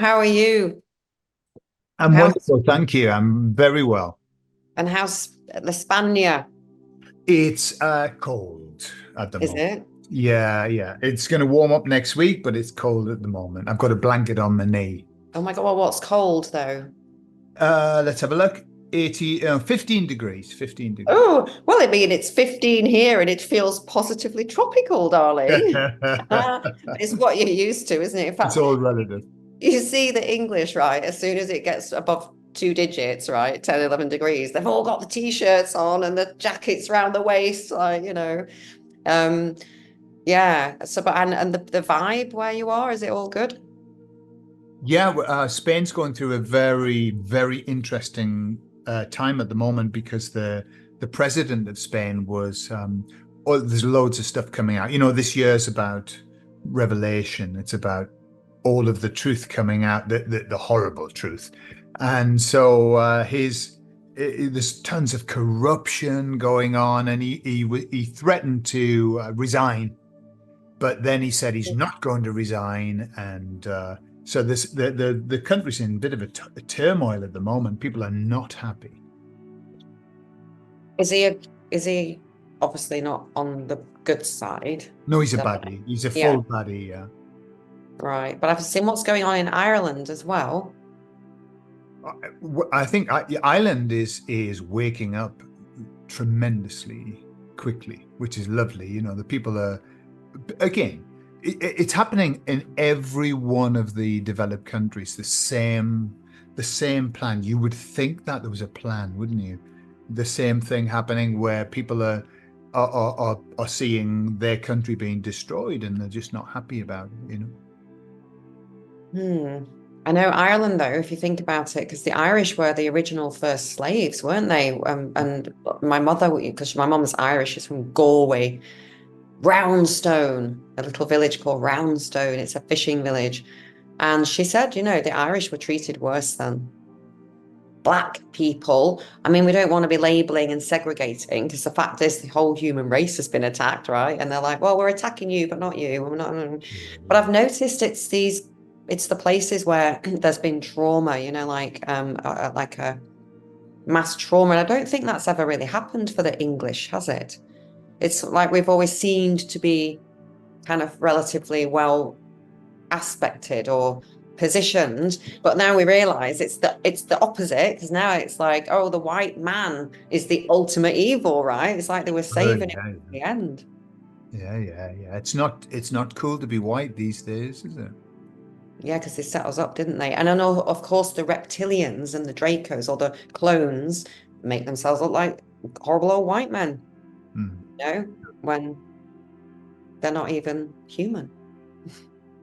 How are you? I'm How's wonderful, thank you. I'm very well. and how's España? It's cold at the Is moment. it? Yeah, yeah. It's going to warm up next week, but it's cold at the moment. I've got a blanket on my knee. Oh my God, well, what's cold though? Let's have a look. 15 degrees, 15 degrees. Oh, well, I mean, it's 15 here and it feels positively tropical, darling. It's what you're used to, isn't it? In It's fact, all relative. you see the English, right? As soon as it gets above two digits, right? 10, 11 degrees, they've all got the t-shirts on and the jackets round the waist, like. Um, yeah. So, but and the vibe where you are, is it all good? Yeah, Spain's going through a very, very interesting time at the moment because the president of Spain was. Oh, there's loads of stuff coming out. This year's about revelation. It's about all of the truth coming out, the horrible truth, and so there's tons of corruption going on, and he threatened to resign, but then he said he's not going to resign, and so the country's in a bit of a turmoil at the moment. People are not happy. Is he is he obviously not on the good side? No, he's a So, baddie. He's a yeah, full baddie. Yeah. right. But I've seen what's going on in Ireland as well. I think Ireland is waking up tremendously quickly, which is lovely. The people are again. It's happening in every one of the developed countries. The same plan. You would think that there was a plan, wouldn't you? The same thing happening where people are seeing their country being destroyed and they're just not happy about it. Hmm. I know Ireland, though, if you think about it, because the Irish were the original first slaves, weren't they? And my mother, because my mum's Irish, she's from Galway, Roundstone, a little village called Roundstone. It's a fishing village. And she said, the Irish were treated worse than Black people. I mean, we don't want to be labeling and segregating because the fact is the whole human race has been attacked, right? And they're like, well, we're attacking you, but not you. We're not. But I've noticed it's the places where there's been trauma, like a mass trauma. And I don't think that's ever really happened for the English, has it? It's like we've always seemed to be kind of relatively well aspected or positioned, but now we realize it's the opposite, because now it's like, oh, the white man is the ultimate evil, right? It's like they were saving it Yeah, in the end. yeah, yeah, yeah. It's not cool to be white these days, is it? Yeah, because they set us up, didn't they? And I know, of course, the reptilians and the Dracos or the clones make themselves look like horrible old white men, Mm, when they're not even human.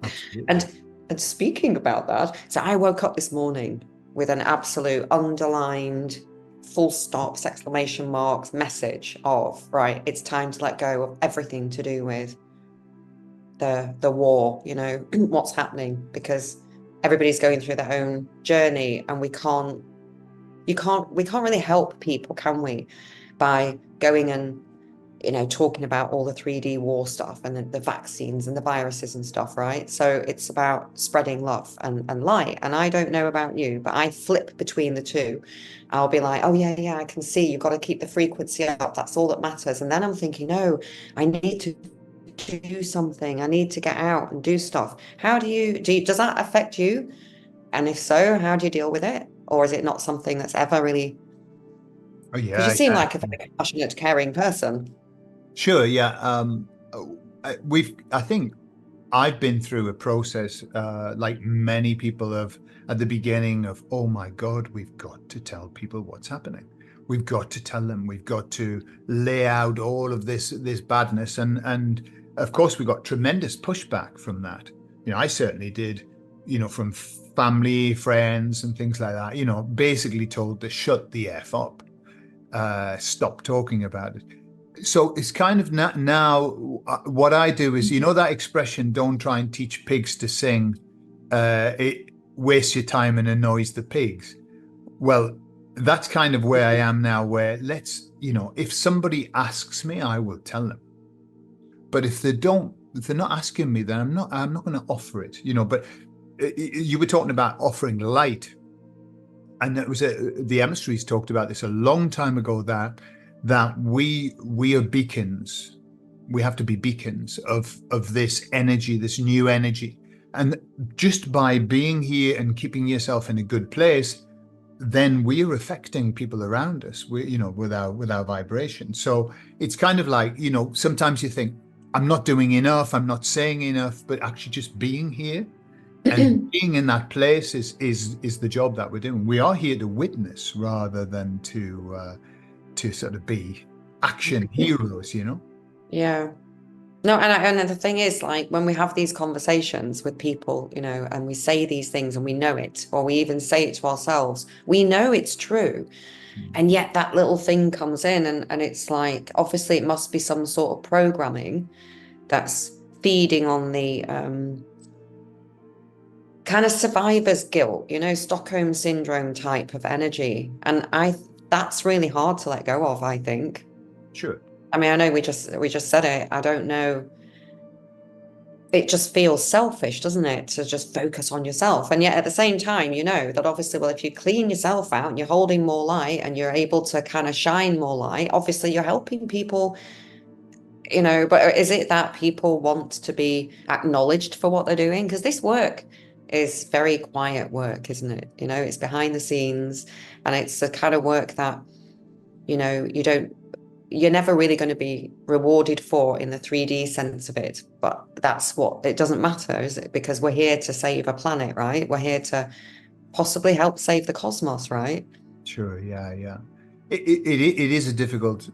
absolutely. And speaking about that, so I woke up this morning with an absolute underlined full stops, exclamation marks message of, right, it's time to let go of everything to do with the war, what's happening, because everybody's going through their own journey and we can't really help people, can we? By going and talking about all the 3D war stuff and the vaccines and the viruses and stuff, right? So it's about spreading love and light. And I don't know about you, but I flip between the two. I'll be like, oh, yeah, yeah, I can see you've got to keep the frequency up. That's all that matters. And then I'm thinking, no, I need to do something. I need to get out and do stuff. How does that affect you? And if so, how do you deal with it? Or is it not something that's ever really, Oh because you yeah, seem yeah. like a very passionate, caring person. Sure, yeah. I think I've been through a process, like many people have at the beginning of, oh my God, we've got to tell people what's happening. We've got to tell them. We've got to lay out all of this badness, and of course we got tremendous pushback from that. I certainly did. From family, friends, and things like that. Basically told to shut the f up, stop talking about it. So it's kind of now what I do is, that expression, don't try and teach pigs to sing, it wastes your time and annoys the pigs. Well, that's kind of where I am now, where if somebody asks me, I will tell them. But if they're not asking me, then I'm not going to offer it, but you were talking about offering light, and it was the emissaries talked about this a long time ago, that we are beacons. We have to be beacons of this energy, this new energy. And just by being here and keeping yourself in a good place, then we're affecting people around us, with our vibration. So it's kind of like, sometimes you think, I'm not doing enough, I'm not saying enough, but actually just being here and being in that place is the job that we're doing. We are here to witness rather than to sort of be action heroes, Yeah. No, and the thing is, like, when we have these conversations with people, and we say these things and we know it, or we even say it to ourselves, we know it's true. And yet that little thing comes in, and it's like, obviously it must be some sort of programming that's feeding on the kind of survivor's guilt, Stockholm syndrome type of energy. And that's really hard to let go of, I think. Sure. I mean, I know we just said it. I don't know. It just feels selfish, doesn't it, to just focus on yourself? And yet at the same time, you know that obviously, well, if you clean yourself out and you're holding more light and you're able to kind of shine more light, obviously you're helping people, but is it that people want to be acknowledged for what they're doing? Because this work is very quiet work, isn't it? It's behind the scenes, and it's the kind of work that, you're never really going to be rewarded for in the 3D sense of it. But that's what, it doesn't matter, is it? Because we're here to save a planet, right? We're here to possibly help save the cosmos, right? Sure. Yeah. Yeah. It is a difficult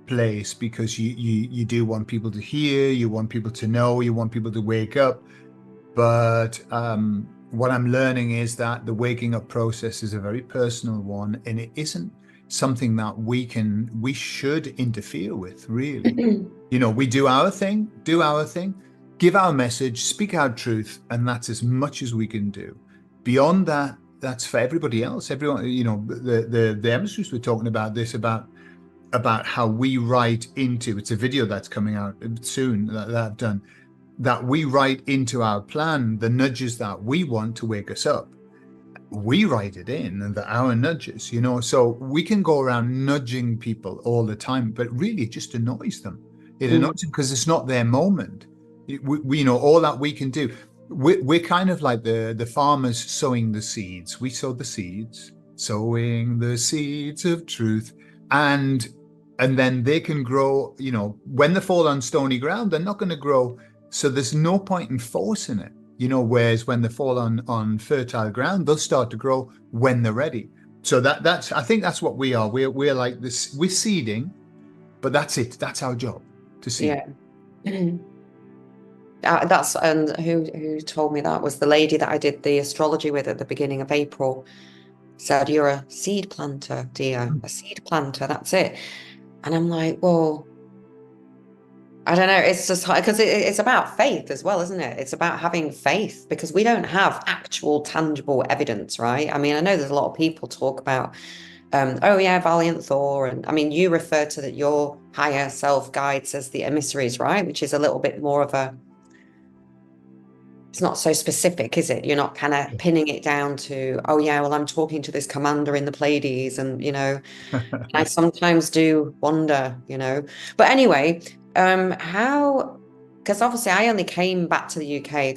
place because you do want people to hear, you want people to know, you want people to wake up. But what I'm learning is that the waking up process is a very personal one, and it isn't something that we should interfere with, really. We do our thing, give our message, speak our truth, and that's as much as we can do. Beyond that, that's for everybody else. Everyone, the emissaries were talking about this, about how we write into, it's a video that's coming out soon that I've done, that we write into our plan the nudges that we want to wake us up. We write it in, and our nudges, so we can go around nudging people all the time, but really it just annoys them. It annoys them because it's not their moment. We all that we can do. We're kind of like the farmers sowing the seeds. We sow the seeds, sowing the seeds of truth, and then they can grow. When they fall on stony ground, they're not going to grow. So there's no point in forcing it. Whereas when they fall on fertile ground, they'll start to grow when they're ready. So I think that's what we are. We're like this. We're seeding, but that's it. That's our job, to seed. Yeah. And who told me that was the lady that I did the astrology with at the beginning of April. Said, you're a seed planter, dear, a seed planter. That's it. And I'm like, well, I don't know. It's just because it's about faith as well, isn't it? It's about having faith, because we don't have actual tangible evidence, right? I mean, I know there's a lot of people talk about, oh yeah, Valiant Thor. And I mean, you refer to that your higher self guides as the emissaries, right? Which is a little bit more of it's not so specific, is it? You're not kind of pinning it down to, oh yeah, well, I'm talking to this commander in the Pleiades, and I sometimes do wonder, But anyway, how? Because obviously I only came back to the UK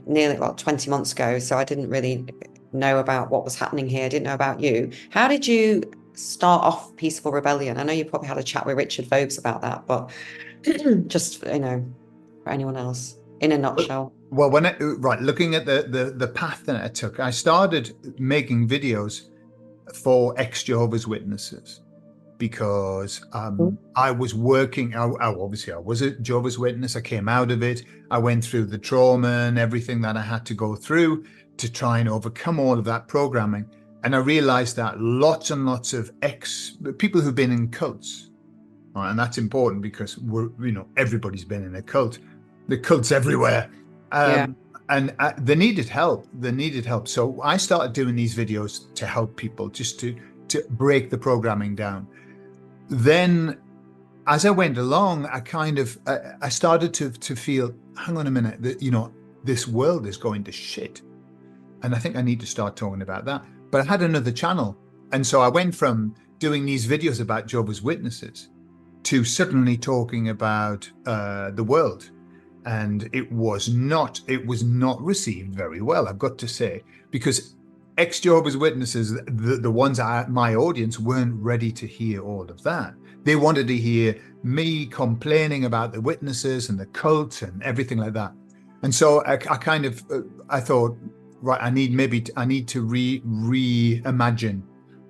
nearly 20 months ago, so I didn't really know about what was happening here. I didn't know about you. How did you start off Peaceful Rebellion? I know you probably had a chat with Richard Vobes about that, but just for anyone else, in a nutshell. Well, looking at the path that I took, I started making videos for ex-Jehovah's Witnesses because I was working. Obviously, I was a Jehovah's Witness. I came out of it. I went through the trauma and everything that I had to go through to try and overcome all of that programming. And I realized that lots and lots of people who've been in cults, right, and that's important because everybody's been in a cult. The cults everywhere. Yeah. And they needed help. So I started doing these videos to help people, just to break the programming down. Then, as I went along, I started to feel, hang on a minute, that this world is going to shit. and I think I need to start talking about that. But I had another channel, and so I went from doing these videos about Jehovah's Witnesses to suddenly talking about the world, and it was not received very well, I've got to say, because ex-Jehovah's Witnesses, the ones my audience, weren't ready to hear all of that. They wanted to hear me complaining about the witnesses and the cult and everything like that. And so I kind of I thought, right, I need to reimagine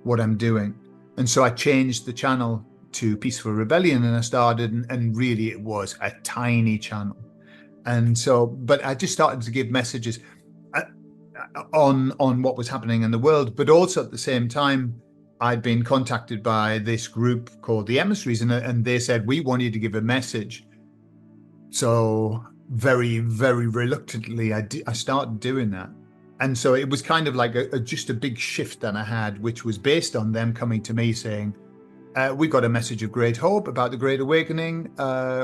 what I'm doing. And so I changed the channel to Peaceful Rebellion, and I started, and really it was a tiny channel. And so, but I just started to give messages on what was happening in the world, but also at the same time, I'd been contacted by this group called the Emissaries, and they said, we want you to give a message. So very, very reluctantly, I started doing that. And so it was kind of like just a big shift that I had, which was based on them coming to me saying, we got a message of great hope about the Great Awakening.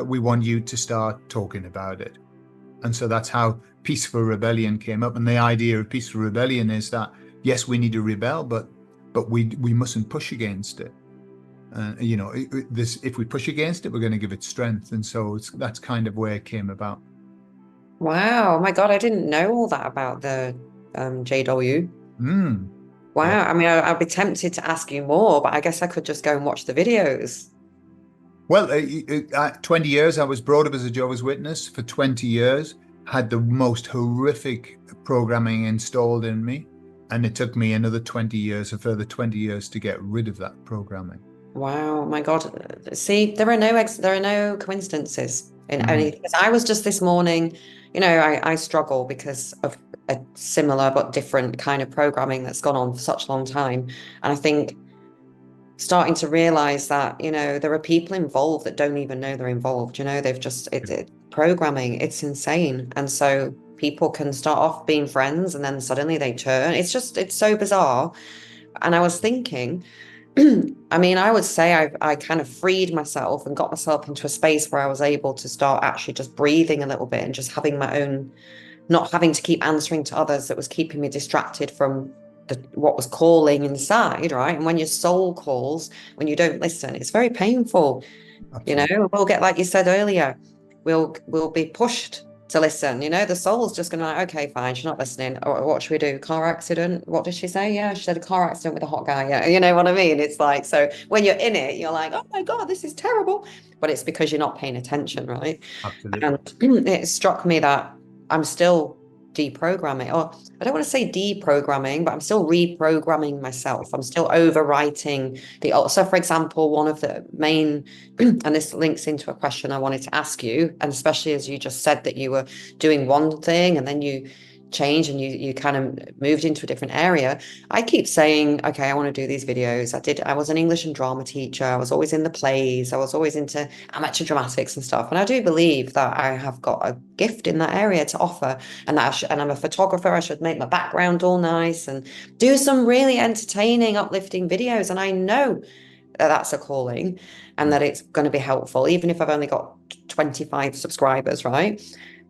We want you to start talking about it. And so that's how Peaceful Rebellion came up. And the idea of Peaceful Rebellion is that, yes, we need to rebel, but we mustn't push against it. You know, if we push against it, we're going to give it strength. And so that's kind of where it came about. Wow. Oh my God, I didn't know all that about the JW. Wow. Yeah. I mean, I'd be tempted to ask you more, but I guess I could just go and watch the videos. Well, 20 years, I was brought up as a Jehovah's Witness for 20 years, had the most horrific programming installed in me. And it took me another 20 years, a further 20 years to get rid of that programming. Wow, my God. See, there are no coincidences in anything. Because I was just this morning, you know, I struggle because of a similar but different kind of programming that's gone on for such a long time. And I think starting to realize that, you know, there are people involved that don't even know they're involved. You know, they've just it's programming, it's insane. And so people can start off being friends and then suddenly they turn. It's so bizarre. And I was thinking, I mean, I would say I kind of freed myself and got myself into a space where I was able to start actually just breathing a little bit and just having my own, not having to keep answering to others that was keeping me distracted from what was calling inside, right? And when your soul calls, when you don't listen, it's very painful. Absolutely. You know, we'll get, like you said earlier, we'll be pushed to listen. You know, the soul's just gonna be like, okay, fine, she's not listening. Or what should we do? Car accident? What did she say? Yeah, she said a car accident with a hot guy. Yeah, you know what I mean? It's like, so when you're in it, you're like, oh my God, this is terrible. But it's because you're not paying attention, right? Absolutely. And it struck me that I'm still deprogramming, or I don't want to say deprogramming, but I'm still reprogramming myself. I'm still overwriting so for example, one of the main, and this links into a question I wanted to ask you, and especially as you just said that you were doing one thing and then you changed and you kind of moved into a different area. I keep saying, okay, I want to do these videos. I was an English and drama teacher. I was always in the plays. I was always into amateur dramatics and stuff. And I do believe that I have got a gift in that area to offer, and and I'm a photographer. I should make my background all nice and do some really entertaining, uplifting videos. And I know that that's a calling and that it's going to be helpful, even if I've only got 25 subscribers, right?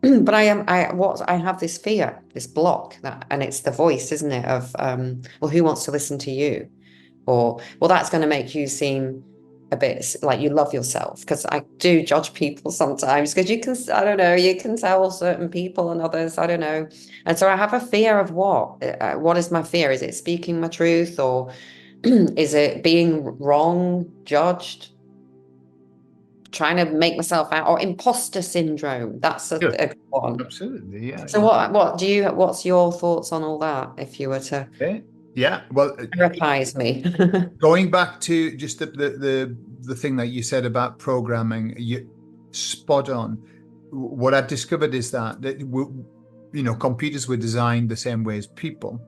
But I have this fear, this block that, and it's the voice, isn't it? Of, well, who wants to listen to you? Or, well, that's going to make you seem a bit like you love yourself. Because I do judge people sometimes because I don't know, you can tell certain people and others, I don't know. And so I have a fear of what is my fear? Is it speaking my truth, or is it being wrong, judged? Trying to make myself out, or imposter syndrome. That's a Good. good one. Absolutely. Yeah. So what's your thoughts on all that if you were to Okay. Yeah. Well, therapize me? going back to just the thing that you said about programming, you spot on. What I've discovered is that computers were designed the same way as people,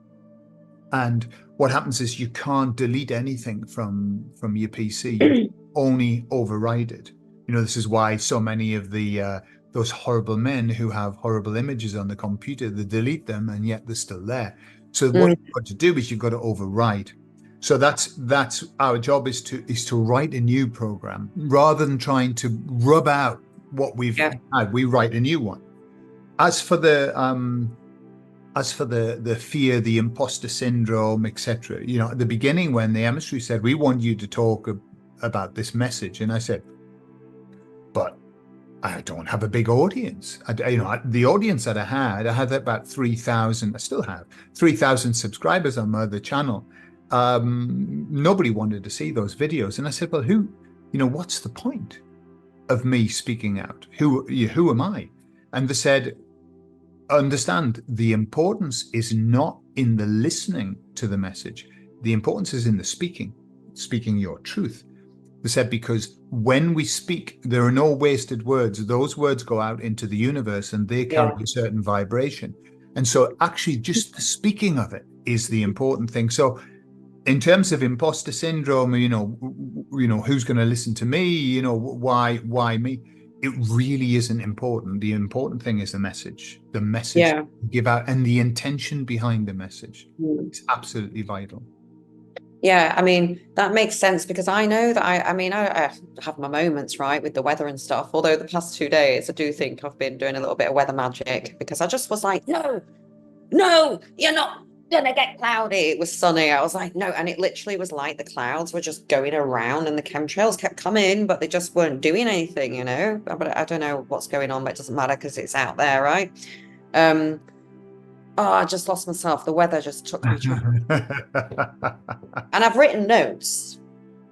and what happens is you can't delete anything from your PC. You only override it. You know, this is why so many of those horrible men who have horrible images on the computer, they delete them and yet they're still there. So what you've got to do is you've got to override. So that's our job, is to write a new program rather than trying to rub out what we've had. We write a new one. As for the as for the fear, the imposter syndrome, etc., at the beginning when the emissary said, we want you to talk about this message, and I said, but I don't have a big audience. The audience that I had about 3,000. I still have 3,000 subscribers on my other channel. Nobody wanted to see those videos, and I said, well, what's the point of me speaking out? Who am I? And they said, understand, the importance is not in the listening to the message. The importance is in the speaking your truth. They said, because when we speak, there are no wasted words. Those words go out into the universe and they carry a certain vibration. And so actually just the speaking of it is the important thing. So in terms of imposter syndrome, who's going to listen to me? Why me? It really isn't important. The important thing is the message you give out, and the intention behind the message. It's absolutely vital. Yeah, I mean, that makes sense, because I know that I have my moments, right, with the weather and stuff. Although the past 2 days, I do think I've been doing a little bit of weather magic, because I just was like, no, you're not gonna get cloudy. It was sunny. I was like, no. And it literally was like the clouds were just going around and the chemtrails kept coming, but they just weren't doing anything, But I don't know what's going on, but it doesn't matter because it's out there, right? Oh, I just lost myself. The weather just took me. And I've written notes.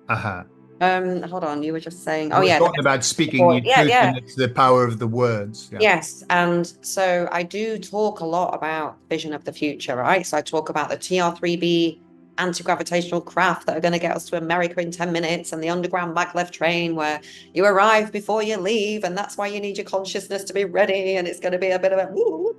Hold on, you were just saying, we're talking about speaking your truth, and it's the power of the words. Yes, and so I do talk a lot about vision of the future, right? So I talk about the TR3B anti-gravitational craft that are going to get us to America in 10 minutes, and the underground maglev train where you arrive before you leave, and that's why you need your consciousness to be ready, and it's going to be a bit of a woo.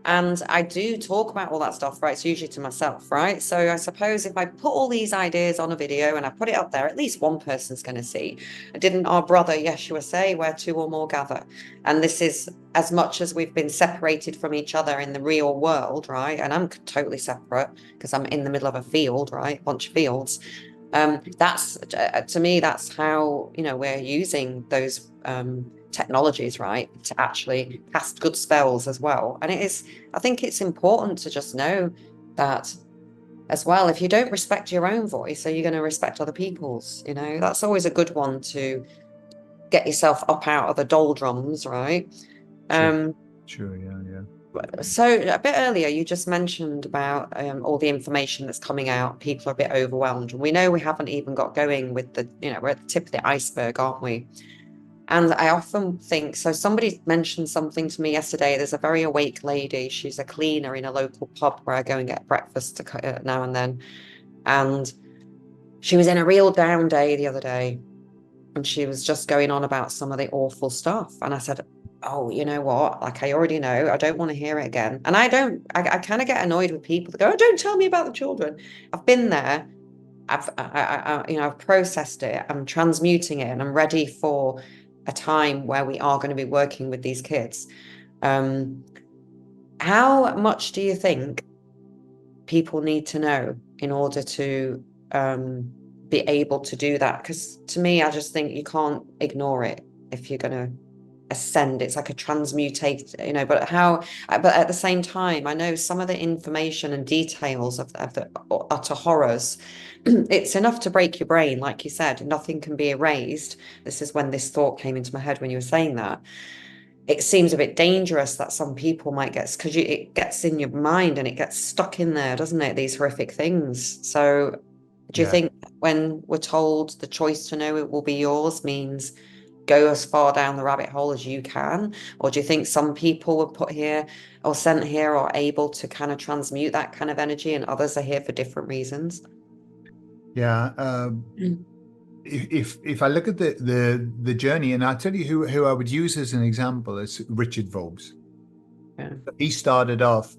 And I do talk about all that stuff, right? It's usually to myself, right? So I suppose if I put all these ideas on a video and I put it up there, at least one person's going to see. Didn't our brother Yeshua say, where two or more gather? And this is as much as we've been separated from each other in the real world, right? And I'm totally separate because I'm in the middle of a field, right? A bunch of fields. That's, to me, that's how, we're using those technologies, right, to actually cast good spells as well. And I think it's important to just know that as well. If you don't respect your own voice, are you going to respect other people's? That's always a good one to get yourself up out of the doldrums, right? Sure, yeah. So a bit earlier, you just mentioned about all the information that's coming out. People are a bit overwhelmed. We know we haven't even got going with we're at the tip of the iceberg, aren't we? And I often think, so somebody mentioned something to me yesterday. There's a very awake lady. She's a cleaner in a local pub where I go and get breakfast now and then. And she was in a real down day the other day. And she was just going on about some of the awful stuff. And I said, oh, you know what? Like, I already know. I don't want to hear it again. And I kind of get annoyed with people that go, oh, don't tell me about the children. I've been there. I've processed it. I'm transmuting it, and I'm ready for a time where we are going to be working with these kids. How much do you think people need to know in order to be able to do that? Because to me, I just think you can't ignore it if you're going to ascend. It's like a transmutate, but at the same time, I know some of the information and details of the utter horrors. It's enough to break your brain. Like you said, nothing can be erased. This is when this thought came into my head when you were saying that. It seems a bit dangerous that some people might get, because it gets in your mind and it gets stuck in there, doesn't it? These horrific things. So do you think when we're told the choice to know it will be yours means go as far down the rabbit hole as you can? Or do you think some people were put here or sent here are able to kind of transmute that kind of energy, and others are here for different reasons? If I look at the journey, and I'll tell you who I would use as an example is Richard Vobes. He started off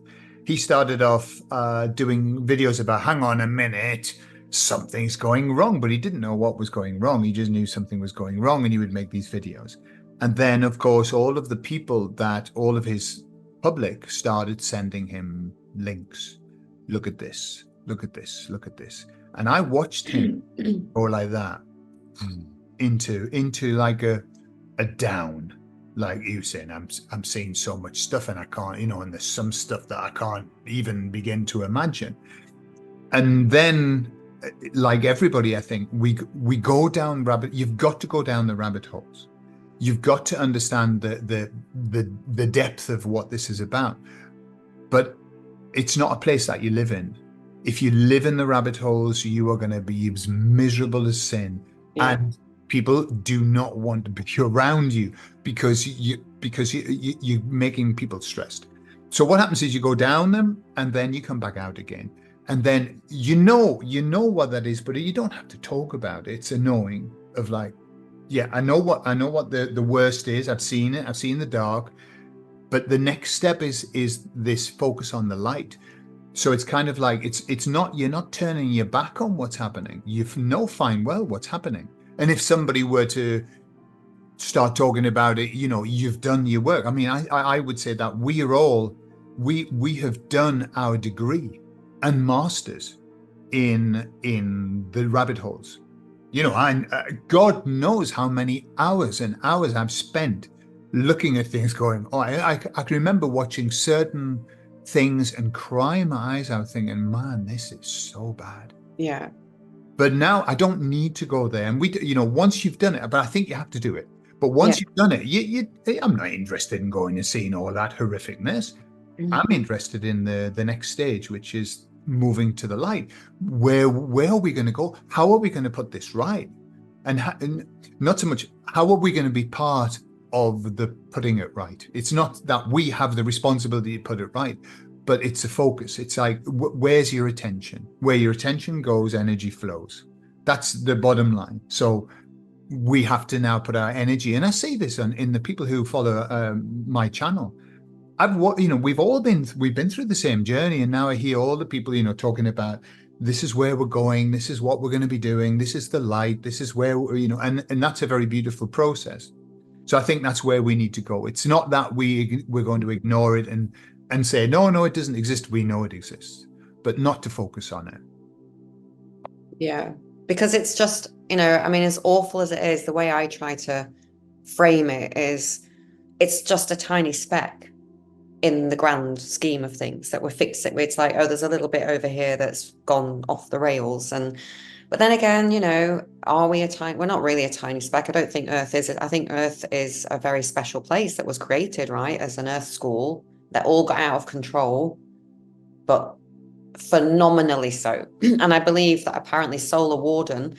doing videos about, hang on a minute, something's going wrong, but he didn't know what was going wrong. He just knew something was going wrong, and he would make these videos. And then, of course, all of his public started sending him links. Look at this, look at this, look at this. And I watched him go like that into like a down. like you saying, I'm seeing so much stuff and I can't, you know, and there's some stuff that I can't even begin to imagine. And then, like everybody, I think we go down rabbit. You've got to go down the rabbit holes. You've got to understand the depth of what this is about. But it's not a place that you live in. If you live in the rabbit holes, you are going to be as miserable as sin, Yeah. and people do not want to be around you because you're making people stressed. So what happens is you go down them, and then you come back out again, and then you know what that is, but you don't have to talk about it. It's annoying. Of like, yeah, I know what the worst is. I've seen it. I've seen the dark. But the next step is this focus on the light. So it's kind of like it's not, you're not turning your back on what's happening. You know fine well what's happening. And if somebody were to start talking about it, you know, you've done your work. I mean, I would say that we have done our degree and masters in the rabbit holes. You know, God knows how many hours and hours I've spent looking at things going, oh, I can remember watching certain things and crying my eyes out thinking, man, this is so bad. Yeah. But now I don't need to go there. And you know, once you've done it, but I think you have to do it. But Yeah. once you've done it, I'm not interested in going and seeing all that horrificness. Mm. I'm interested in the next stage, which is moving to the light. Where are we going to go? How are we going to put this right? And not so much how are we going to be part of the putting it right. It's not that we have the responsibility to put it right, but it's a focus. It's like where's your attention? Where your attention goes, energy flows. That's the bottom line. So we have to now put our energy, and I see this in the people who follow my channel. You know, we've been through the same journey, and now I hear all the people, you know, talking about this is where we're going, this is what we're going to be doing, this is the light, this is where you know, and that's a very beautiful process. So I think that's where we need to go. It's not that we're going to ignore it and say no, it doesn't exist. We know it exists, but not to focus on it. Yeah. Because it's just, I mean, as awful as it is, the way I try to frame it is it's just a tiny speck in the grand scheme of things that we're fixing. It's like, oh, there's a little bit over here that's gone off the rails. But then again, are we we're not really a tiny speck. I don't think Earth is. I think Earth is a very special place that was created, right, as an Earth school that all got out of control, but phenomenally so. And I believe that apparently Solar Warden,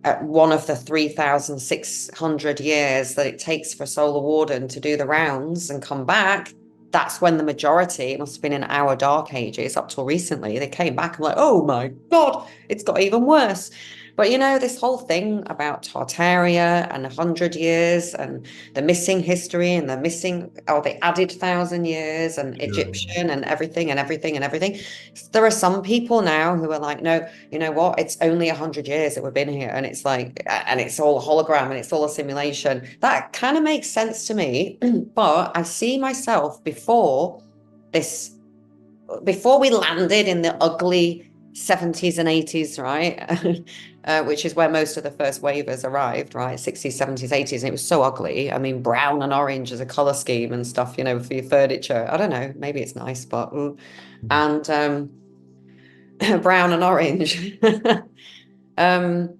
at one of the 3,600 years that it takes for Solar Warden to do the rounds and come back, that's when the majority, it must have been in our dark ages up till recently, they came back and like, oh my God, it's got even worse. But this whole thing about Tartaria and 100 years and the missing history and the missing, oh, they added 1,000 years and Sure. Egyptian and everything and everything and everything. There are some people now who are like, no, you know what? It's only 100 years that we've been here, and it's like, and it's all a hologram and it's all a simulation. That kind of makes sense to me, but I see myself this, before we landed in the ugly 70s and 80s, right? Which is where most of the first wavers arrived, right? 60s, 70s, 80s. And it was so ugly. I mean, brown and orange as a color scheme and stuff, for your furniture. I don't know. Maybe it's nice, but and brown and orange. um,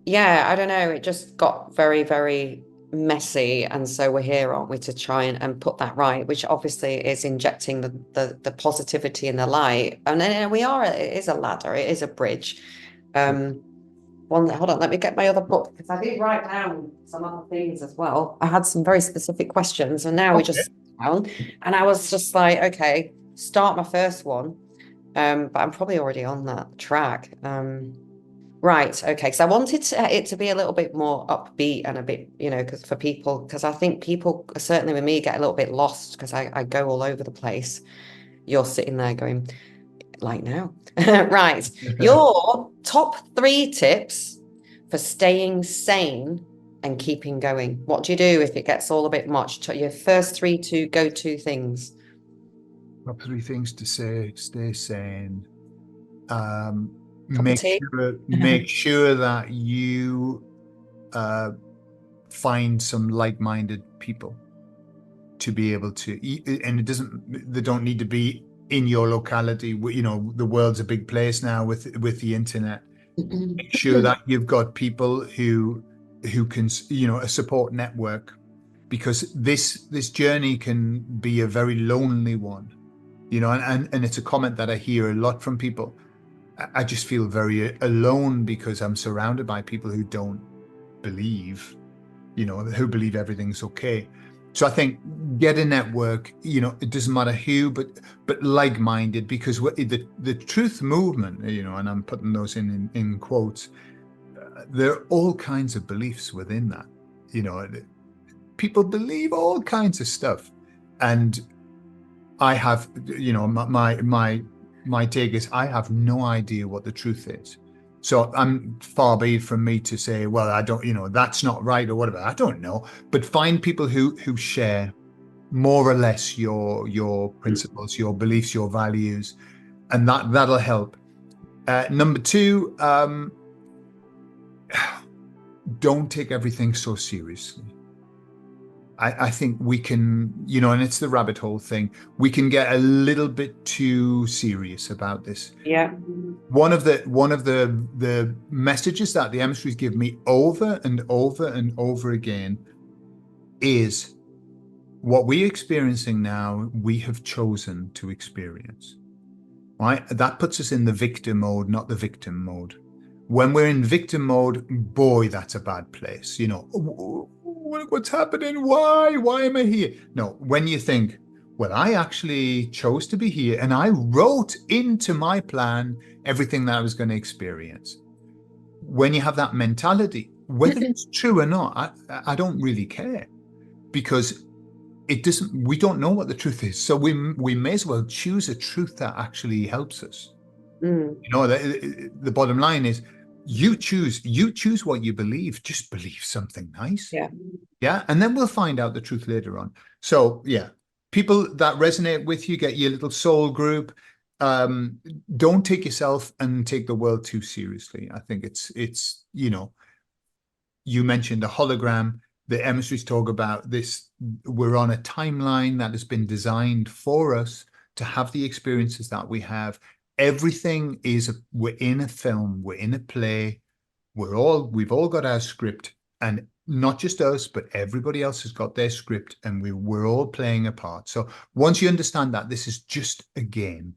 yeah, I don't know. It just got very, very messy. And so we're here, aren't we, to try and put that right, which obviously is injecting the positivity and the light. And then it is a ladder, it is a bridge. Hold on, let me get my other book because I did write down some other things as well. I had some very specific questions, and now we Okay. just sit down, and I was just like, okay, start my first one. But I'm probably already on that track. Right, okay. Because I wanted it to be a little bit more upbeat and a bit, because I think people, certainly with me, get a little bit lost because I go all over the place. You're sitting there going, like now. Right. Your top 3 tips for staying sane and keeping going. What do you do if it gets all a bit much? Your first 3 to go-to things. Top 3 things to say: stay sane. Cup of Make tea. sure make sure that you uh, find some like-minded people to be able to, and they don't need to be in your locality. You know, the world's a big place now with the internet. Make sure that you've got people who can, you know, a support network, because this journey can be a very lonely one, you know, and it's a comment that I hear a lot from people. I just feel very alone because I'm surrounded by people who don't believe, you know, who believe everything's okay. So I think get a network, you know, it doesn't matter who, but like-minded, because the truth movement, you know, and I'm putting those in quotes, there are all kinds of beliefs within that, you know, people believe all kinds of stuff. And I have, you know, my take is I have no idea what the truth is. So I'm far be it from me to say, well, I don't, you know, that's not right or whatever. I don't know. But find people who share more or less your principles, your beliefs, your values, and that'll help. Number two, don't take everything so seriously. I think we can, you know, and it's the rabbit hole thing. We can get a little bit too serious about this. Yeah. One of the messages that the emissaries give me over and over and over again is what we're experiencing now, we have chosen to experience. Right? That puts us in the victim mode, not the victim mode. When we're in victim mode, boy, that's a bad place. You know, what's happening? Why am I here? No, when you think, well, I actually chose to be here and I wrote into my plan everything that I was going to experience. When you have that mentality, whether it's true or not, I don't really care, because we don't know what the truth is. So we may as well choose a truth that actually helps us. Mm. You know, the bottom line is you choose what you believe. Just believe something nice. Yeah. Yeah. And then we'll find out the truth later on. So yeah, people that resonate with you, get your little soul group. Don't take yourself and take the world too seriously. I think it's, you know, you mentioned a hologram. The emissaries talk about this. We're on a timeline that has been designed for us to have the experiences that we have. Everything we're in a film, we're in a play. We've all got our script, and not just us, but everybody else has got their script, and we're all playing a part. So once you understand that this is just a game,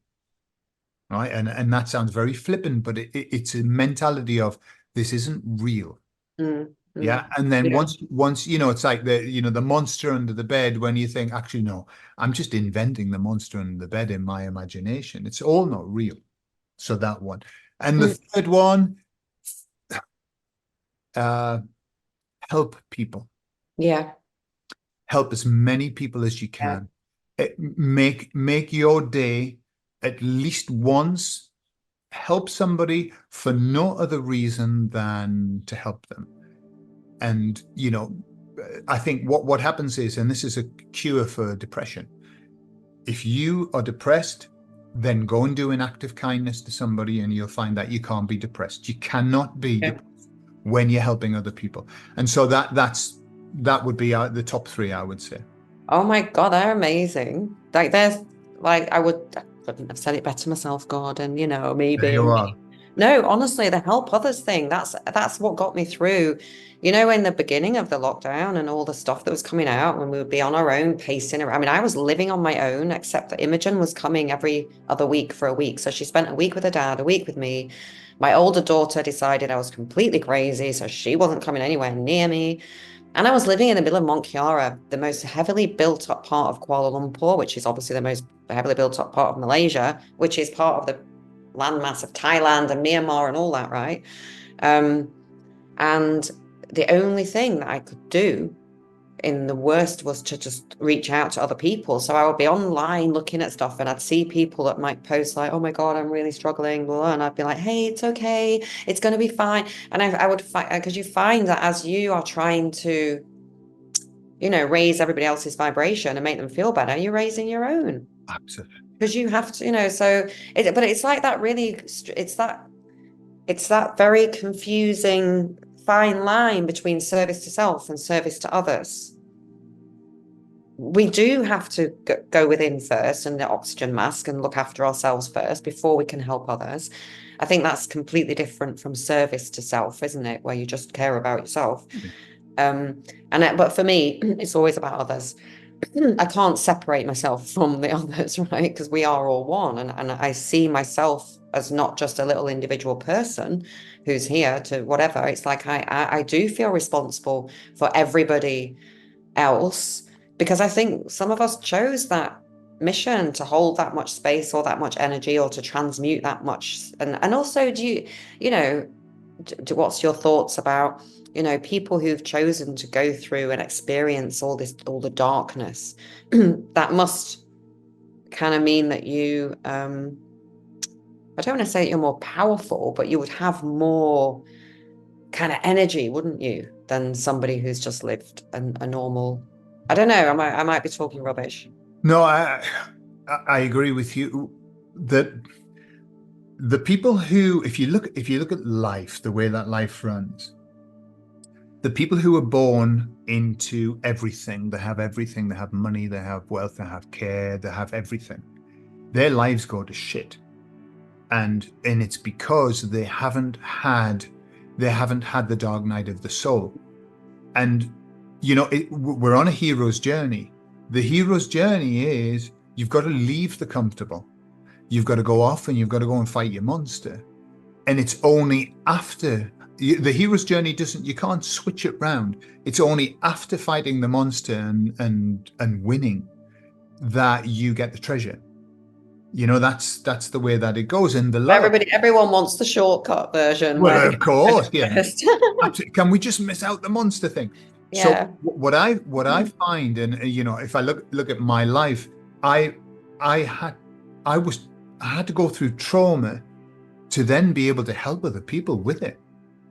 right? And that sounds very flippant, but it's a mentality of this isn't real. Mm. Yeah. Mm. And then Yeah. once, you know, it's like the monster under the bed, when you think, actually, no, I'm just inventing the monster under the bed in my imagination. It's all not real. So that one. And the Mm. third one, help people. Yeah. Help as many people as you Yeah. can. Make your day at least once. Help somebody for no other reason than to help them. And, you know, I think what happens is, and this is a cure for depression, if you are depressed, then go and do an act of kindness to somebody and you'll find that you can't be depressed. You cannot be Yeah. depressed when you're helping other people. And so that would be the top three, I would say. Oh my God, they're amazing. I couldn't have said it better myself, Gordon, you know, me There you being are. me. No, honestly, the help others thing, that's what got me through. You know, in the beginning of the lockdown and all the stuff that was coming out, when we would be on our own pacing around. I mean, I was living on my own, except that Imogen was coming every other week for a week. So she spent a week with her dad, a week with me. My older daughter decided I was completely crazy, so she wasn't coming anywhere near me. And I was living in the middle of Mont Kiara, the most heavily built up part of Kuala Lumpur, which is obviously the most heavily built up part of Malaysia, which is part of the landmass of Thailand and Myanmar and all that, right? Um, and the only thing that I could do in the worst was to just reach out to other people. So I would be online looking at stuff and I'd see people that might post like, oh my God, I'm really struggling, blah, blah, and I'd be like, hey, it's okay. It's going to be fine. And I would find, because you find that as you are trying to, you know, raise everybody else's vibration and make them feel better, you're raising your own. Absolutely. Because you have to, you know, but it's like that really, it's that very confusing fine line between service to self and service to others. We do have to go within first and the oxygen mask and look after ourselves first before we can help others. I think that's completely different from service to self, isn't it? Where you just care about yourself. But for me, it's always about others. I can't separate myself from the others, right? Because we are all one. And I see myself as not just a little individual person who's here to whatever. It's like I do feel responsible for everybody else, because I think some of us chose that mission to hold that much space or that much energy or to transmute that much. And also, what's your thoughts about, people who've chosen to go through and experience all the darkness? That must kind of mean that you, I don't want to say that you're more powerful, but you would have more kind of energy, wouldn't you, than somebody who's just lived a normal. I don't know. I might be talking rubbish. No, I agree with you that the people who, if you look at life, the way that life runs, the people who are born into everything, they have money, they have wealth, they have care, they have everything, their lives go to shit. And it's because they haven't had the dark night of the soul. And we're on a hero's journey. The hero's journey is you've got to leave the comfortable. You've got to go off and you've got to go and fight your monster. And it's only after the hero's journey you can't switch it round. It's only after fighting the monster and winning that you get the treasure. That's the way that it goes. And Everyone wants the shortcut version. Well, of course, yeah. Absolutely. Can we just miss out the monster thing? Yeah. So what I find, and if I look at my life, I had to go through trauma to then be able to help other people with it.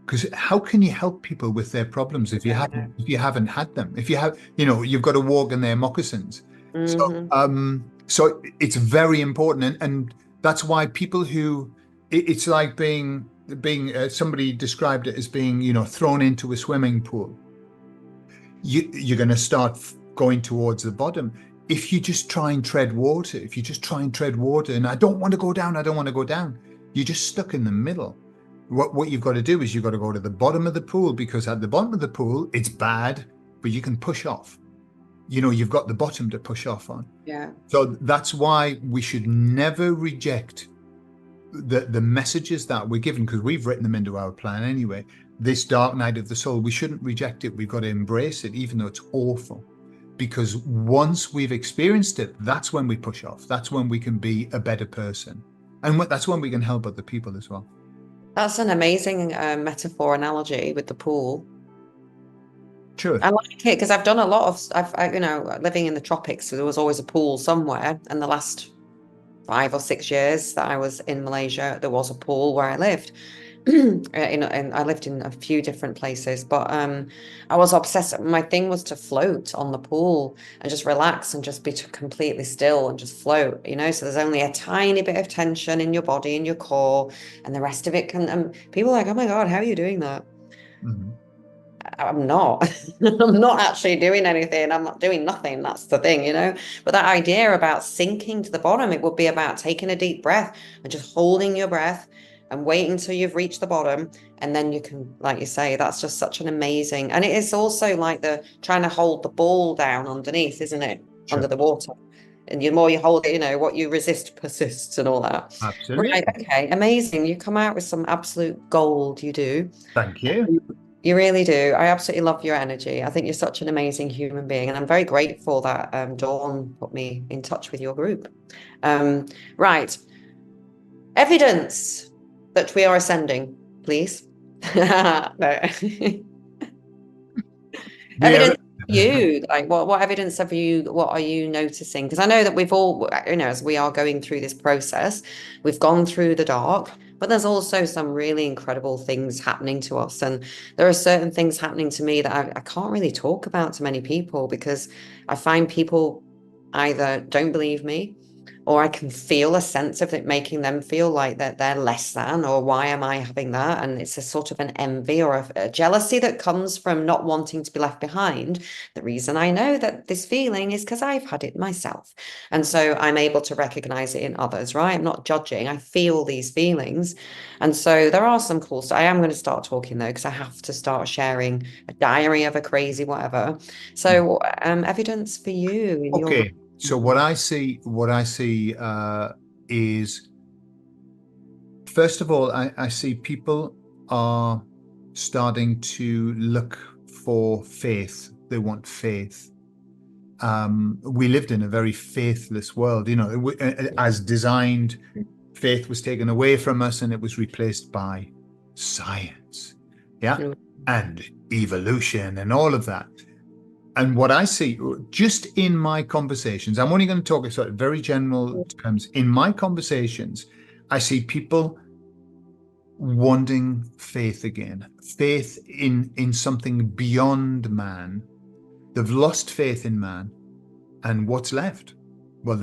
Because how can you help people with their problems if you haven't had them? If you have, you've got to walk in their moccasins. Mm-hmm. So it's very important, and that's why people who it's like being somebody described it as being thrown into a swimming pool. You're going to start going towards the bottom. If you just try and tread water, and I don't want to go down, you're just stuck in the middle. What you've got to do is you've got to go to the bottom of the pool, because at the bottom of the pool, it's bad, but you can push off. You've got the bottom to push off on. Yeah. So that's why we should never reject the messages that we're given, because we've written them into our plan anyway. This dark night of the soul, we shouldn't reject it. We've got to embrace it, even though it's awful. Because once we've experienced it, that's when we push off. That's when we can be a better person. And that's when we can help other people as well. That's an amazing metaphor analogy with the pool. Sure. I like it because I've done a lot of, living in the tropics, so there was always a pool somewhere. And the last 5 or 6 years that I was in Malaysia, there was a pool where I lived. And I lived in a few different places, but I was obsessed. My thing was to float on the pool and just relax and just be completely still and just float, so there's only a tiny bit of tension in your body, in your core, and the rest of it can, people are like, oh my God, how are you doing that? Mm-hmm. I'm not. I'm not actually doing anything. I'm not doing nothing. That's the thing, But that idea about sinking to the bottom, it would be about taking a deep breath and just holding your breath and waiting until you've reached the bottom. And then you can, like you say, that's just such an amazing. And it is also like the trying to hold the ball down underneath, isn't it? Sure. Under the water. And the more you hold it, what you resist persists and all that. Absolutely. Right. Okay. Amazing. You come out with some absolute gold. You do. Thank you. You really do. I absolutely love your energy. I think you're such an amazing human being. And I'm very grateful that Dawn put me in touch with your group. Right. Evidence that we are ascending, please. Evidence you, like what evidence have you, what are you noticing? Because I know that we've all, as we are going through this process, we've gone through the dark, but there's also some really incredible things happening to us. And there are certain things happening to me that I can't really talk about to many people, because I find people either don't believe me, or I can feel a sense of it making them feel like that they're less than, or why am I having that? And it's a sort of an envy or a jealousy that comes from not wanting to be left behind. The reason I know that this feeling is because I've had it myself. And so I'm able to recognize it in others, right? I'm not judging. I feel these feelings. And so there are some cool stuff. I am going to start talking though, because I have to start sharing a diary of a crazy whatever. So evidence for you in your Okay. So what I see is, first of all, I see people are starting to look for faith. They want faith. We lived in a very faithless world, as designed. Faith was taken away from us and it was replaced by science, yeah, and evolution and all of that. And what I see just in my conversations, I'm only going to talk in sort of very general terms. In my conversations, I see people wanting faith again, faith in something beyond man. They've lost faith in man. And what's left? Well,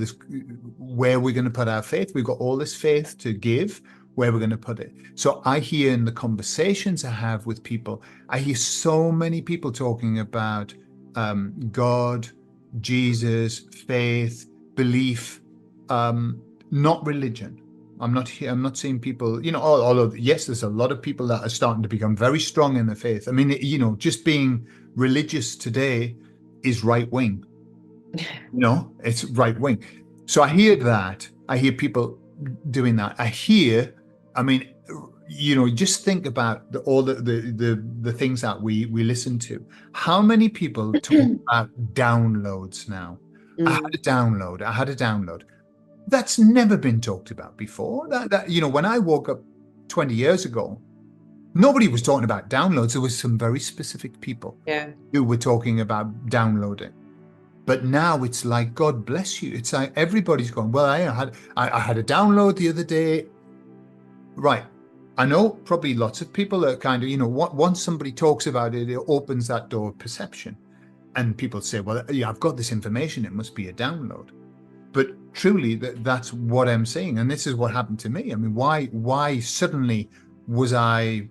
where we're going to put our faith. We've got all this faith to give, where we're going to put it. So I hear in the conversations I have with people, I hear so many people talking about God, Jesus, faith, belief, not religion. I'm not seeing people, although yes, there's a lot of people that are starting to become very strong in the faith. I mean, just being religious today is right wing. It's right wing. So I hear that. I hear people doing that. I mean, just think about all the things that we listen to. How many people talk about downloads now? I had a download. That's never been talked about before. When I woke up 20 years ago, nobody was talking about downloads. There was some very specific people who were talking about downloading. But now it's like, God bless you. It's like everybody's going, well, I had a download the other day. Right. I know probably lots of people are kind of, once somebody talks about it, it opens that door of perception. And people say, well, yeah, I've got this information. It must be a download. But truly, that's what I'm saying. And this is what happened to me. I mean, why suddenly was I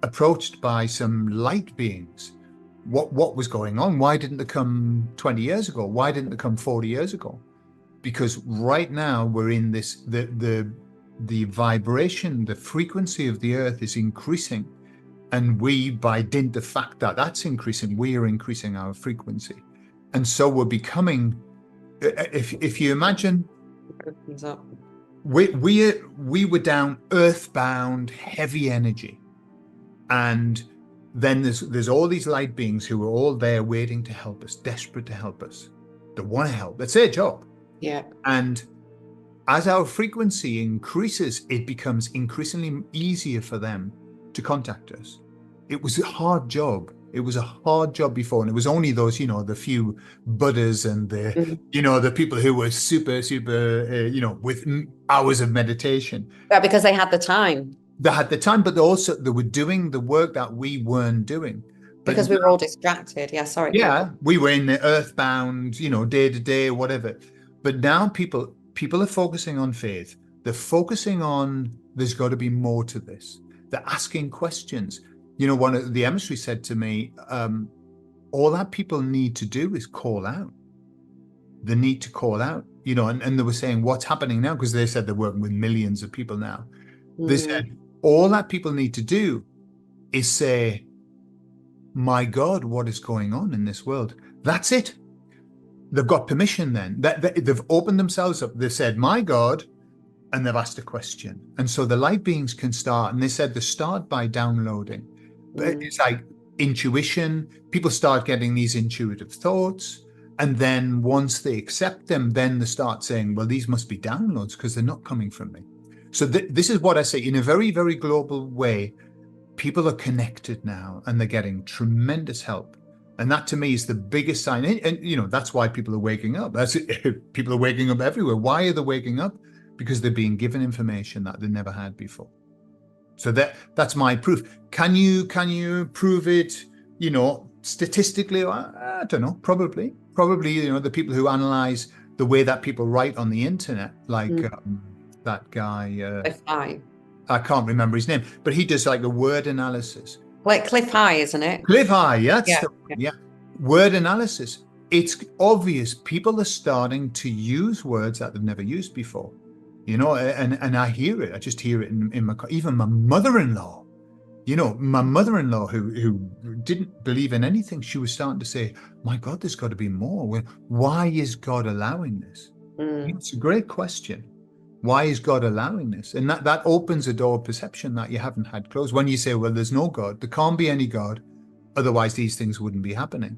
approached by some light beings? What was going on? Why didn't they come 20 years ago? Why didn't they come 40 years ago? Because right now we're in this, the vibration, the frequency of the earth is increasing. And we, by dint of fact that that's increasing, we are increasing our frequency. And so we're becoming, if you imagine, we were down earthbound, heavy energy. And then there's all these light beings who are all there waiting to help us, desperate to help us. They want to help. That's their job. Yeah. And as our frequency increases, it becomes increasingly easier for them to contact us. It was a hard job. It was a hard job before, and it was only those, the few Buddhas and the people who were super, with hours of meditation. Yeah, because they had the time. They had the time, but they were doing the work that we weren't doing. Because we were all distracted. Yeah, sorry. Yeah, we were in the earthbound, day to day, whatever. But now people are focusing on faith. They're focusing on there's got to be more to this. They're asking questions. One of the emissaries said to me, all that people need to do is call out. They need to call out, and they were saying what's happening now, because they said they're working with millions of people now. They said, all that people need to do is say, my God, what is going on in this world? That's it. They've got permission then. They've opened themselves up. They've said, my God, and they've asked a question. And so the light beings can start. And they said they start by downloading. It's like intuition. People start getting these intuitive thoughts. And then once they accept them, then they start saying, well, these must be downloads because they're not coming from me. So this is what I say in a very, very global way. People are connected now and they're getting tremendous help. And that to me is the biggest sign. And that's why people are waking up. People are waking up everywhere. Why are they waking up? Because they're being given information that they never had before. So that's my proof. Can you prove it, statistically? I don't know. Probably, the people who analyze the way that people write on the internet, like Mm. that guy, Cliff High. I can't remember his name, but he does like a word analysis. Like Cliff High, isn't it? Cliff High, that's Yeah. the one, yeah. Word analysis. It's obvious people are starting to use words that they've never used before, and I hear it. I just hear it in my, even my mother-in-law. My mother-in-law who didn't believe in anything, she was starting to say, my God, there's got to be more. Why is God allowing this? Mm. It's a great question. Why is God allowing this? And that opens a door of perception that you haven't had closed. When you say, well, there's no God, there can't be any God, otherwise these things wouldn't be happening,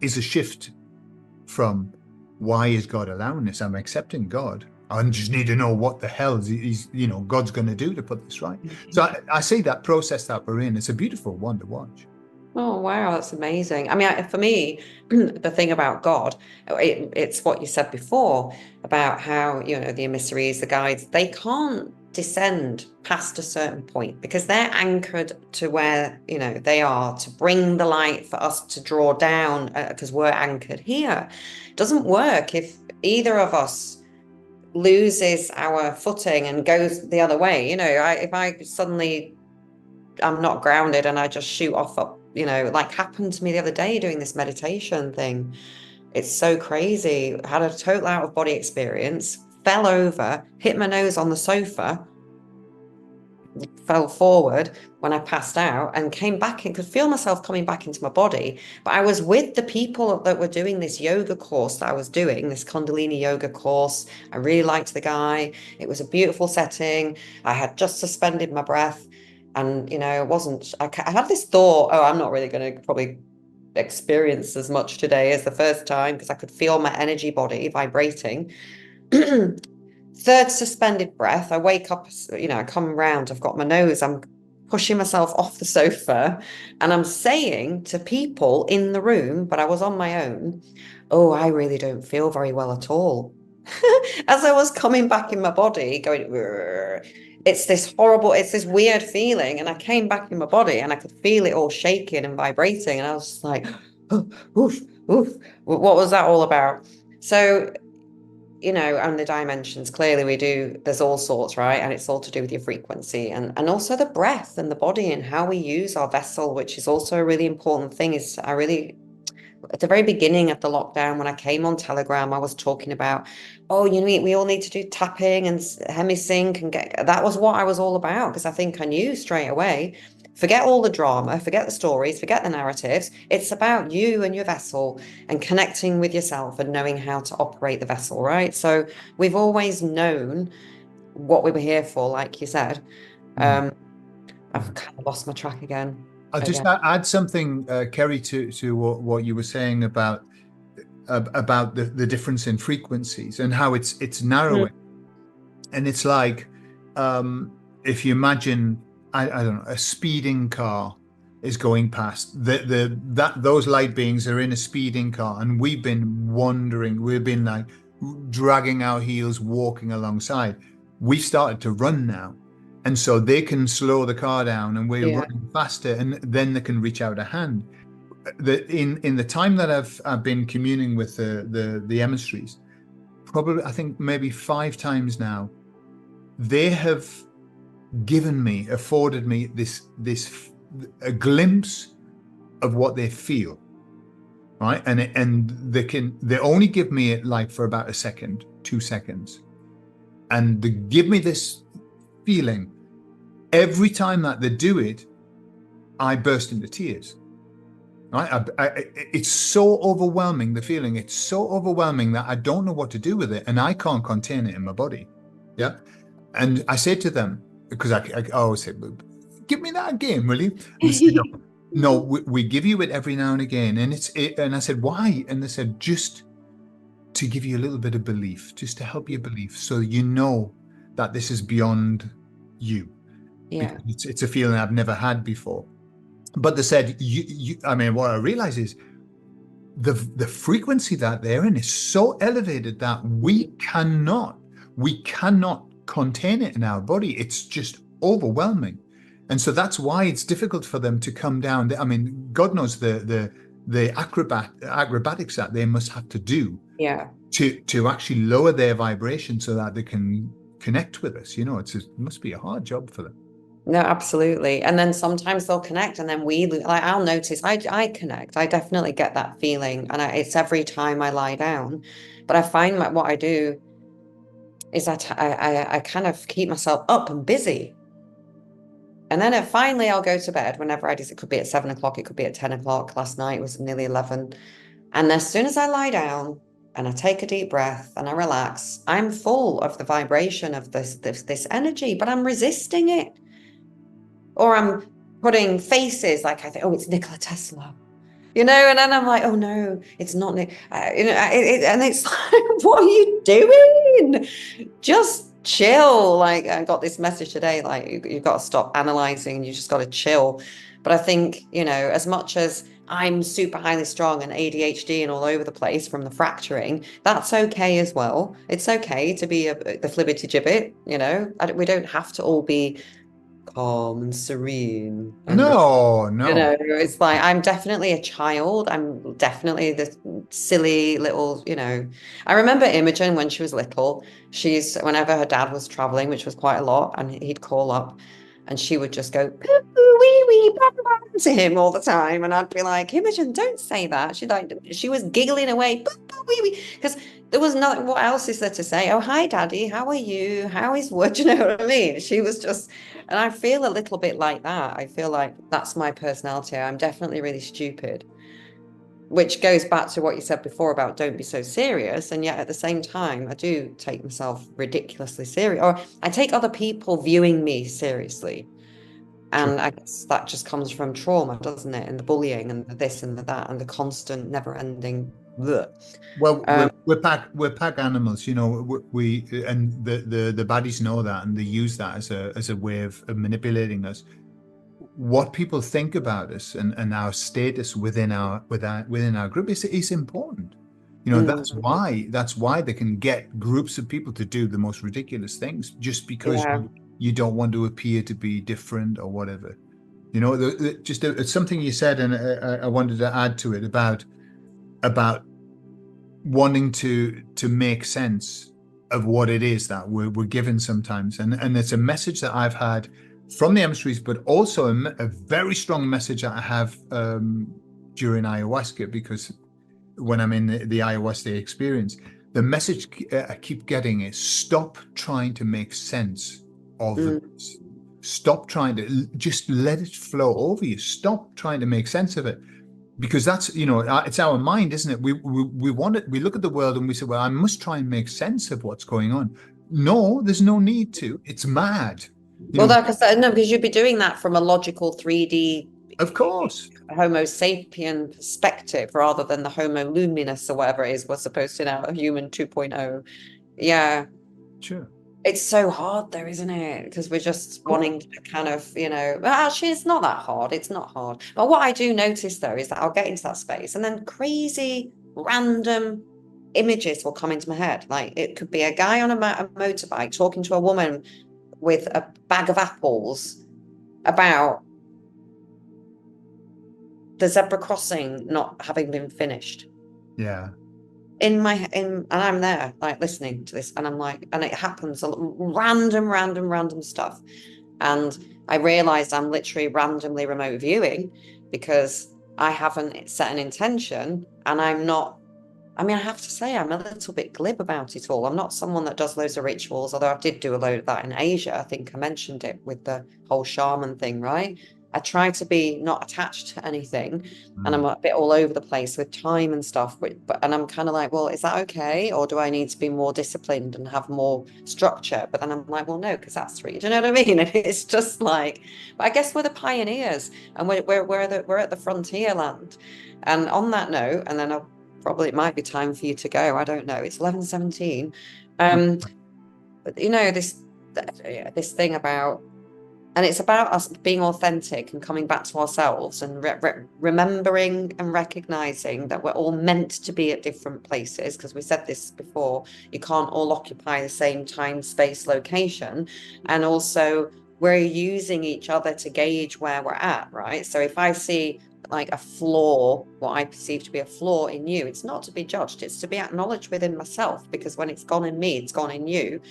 is a shift from why is God allowing this? I'm accepting God. I just need to know what the hell God's going to do to put this right. So I see that process that we're in. It's a beautiful one to watch. Oh, wow, that's amazing. I mean, for me, the thing about God, it's what you said before about how, the emissaries, the guides, they can't descend past a certain point because they're anchored to where, they are to bring the light for us to draw down because we're anchored here. It doesn't work if either of us loses our footing and goes the other way. If I suddenly I'm not grounded and I just shoot off up, like happened to me the other day doing this meditation thing. It's so crazy. Had a total out of body experience, fell over, hit my nose on the sofa, fell forward when I passed out and came back and could feel myself coming back into my body. But I was with the people that were doing this yoga course that I was doing, this Kundalini yoga course. I really liked the guy. It was a beautiful setting. I had just suspended my breath. And, I had this thought, oh, I'm not really going to probably experience as much today as the first time because I could feel my energy body vibrating. Third suspended breath, I wake up, I come around, I've got my nose, I'm pushing myself off the sofa and I'm saying to people in the room, but I was on my own, oh, I really don't feel very well at all. As I was coming back in my body, going, it's this weird feeling. And I came back in my body and I could feel it all shaking and vibrating. And I was just like, oof, oof, what was that all about? So, and the dimensions, clearly there's all sorts, right? And it's all to do with your frequency and also the breath and the body and how we use our vessel, which is also a really important thing. At the very beginning of the lockdown, when I came on Telegram, I was talking about, oh, we all need to do tapping and hemisync and that was what I was all about. Because I think I knew straight away, forget all the drama, forget the stories, forget the narratives. It's about you and your vessel and connecting with yourself and knowing how to operate the vessel, right? So we've always known what we were here for, like you said. Mm. I've kind of lost my track again. I'll just add something, Kerry, to what you were saying about the difference in frequencies and how it's narrowing. And it's like if you imagine, I don't know, a speeding car is going past. Those light beings are in a speeding car, and we've been wandering. We've been like dragging our heels, walking alongside. We've started to run now. And so they can slow the car down and we're running faster, and then they can reach out a hand. In the time that I've been communing with the emissaries, probably I think maybe 5 times now, they have afforded me this a glimpse of what they feel, right? And they only give me it like for about a second, 2 seconds, and they give me this feeling. Every time that they do it, I burst into tears. Right? It's so overwhelming, the feeling. It's so overwhelming that I don't know what to do with it, and I can't contain it in my body. Yeah. And I say to them, because I always say, give me that again, will you? And they say, no, we give you it every now and again. And I said, why? And they said, just to give you a little bit of belief, just to help you believe, so you know that this is beyond you. Yeah. It's a feeling I've never had before. But they said, I mean, what I realize is the frequency that they're in is so elevated that we cannot contain it in our body. It's just overwhelming. And so that's why it's difficult for them to come down. I mean, God knows the acrobatics that they must have to do to actually lower their vibration so that they can connect with us. It must be a hard job for them. No, absolutely. And then sometimes they'll connect, and then like I'll notice I connect. I definitely get that feeling, and it's every time I lie down. But I find that what I do is that I kind of keep myself up and busy. And then finally I'll go to bed whenever it could be at 7 o'clock, it could be at 10 o'clock. Last night it was nearly 11. And as soon as I lie down and I take a deep breath and I relax, I'm full of the vibration of this energy, but I'm resisting it. Or I'm putting faces like I think, oh, it's Nikola Tesla, and then I'm like, oh no, it's not Nick, and it's like, what are you doing? Just chill. Like I got this message today, like you've got to stop analyzing, you just got to chill. But I think, as much as I'm super highly strong and ADHD and all over the place from the fracturing, that's okay as well. It's okay to be the flibbity gibbet, we don't have to all be calm and serene and No, no. it's like I'm definitely a child. I'm definitely the silly little, I remember Imogen when she was little. Whenever her dad was traveling, which was quite a lot, and he'd call up and she would just go poo wee wee blah, blah, blah, to him all the time. And I'd be like, Imogen, don't say that. She was giggling away, poo, poo, wee wee, because there was nothing. What else is there to say? Oh, hi, Daddy. How are you? How is what? Do you know what I mean? She was just, and I feel a little bit like that. I feel like that's my personality. I'm definitely really stupid, which goes back to what you said before about don't be so serious. And yet at the same time, I do take myself ridiculously serious, or I take other people viewing me seriously. True. And I guess that just comes from trauma, doesn't it? And the bullying and the this and the that and the constant never ending. Well, Um, we're pack animals, and the baddies know that, and they use that as a way of manipulating us. What people think about us and our status within our group is important. That's why they can get groups of people to do the most ridiculous things just because yeah. you don't want to appear to be different or whatever. Just it's something you said, and I wanted to add to it about wanting to make sense of what it is that we're given sometimes, and it's a message that I've had from the emissaries, but also a very strong message that I have during ayahuasca, because when I'm in the ayahuasca experience, the message I keep getting is stop trying to make sense of this. Stop trying to just let it flow over you. Stop trying to make sense of it, because that's it's our mind, isn't it? We want it. We look at the world and we say, well, I must try and make sense of what's going on. No, there's no need to. It's mad. Well, because you'd be doing that from a logical 3D Of course. Homo sapien perspective rather than the Homo luminous or whatever it is we're supposed to now, a human 2.0. Yeah. Sure. It's so hard though, isn't it? Because we're just wanting to kind of, actually it's not that hard. It's not hard. But what I do notice though is that I'll get into that space and then crazy random images will come into my head. Like it could be a guy on a motorbike talking to a woman with a bag of apples about the zebra crossing not having been finished. Yeah. And I'm there like listening to this and I'm like, and it happens random stuff. And I realized I'm literally randomly remote viewing because I haven't set an intention, and I have to say I'm a little bit glib about it all. I'm not someone that does loads of rituals, although I did do a load of that in Asia. I think I mentioned it with the whole shaman thing, right? I try to be not attached to anything, and I'm a bit all over the place with time and stuff. And I'm kind of like, well, is that okay? Or do I need to be more disciplined and have more structure? But then I'm like, well, no, because that's free. Do you know what I mean? And it's just like, but I guess we're the pioneers and we're at the frontier land. And on that note, and then it might be time for you to go. I don't know. It's 11:17. But this thing about, and it's about us being authentic and coming back to ourselves and remembering and recognizing that we're all meant to be at different places, because we said this before, you can't all occupy the same time, space, location. And also we're using each other to gauge where we're at, right? So if I see like a flaw, what I perceive to be a flaw in you, it's not to be judged, it's to be acknowledged within myself, because when it's gone in me, it's gone in you.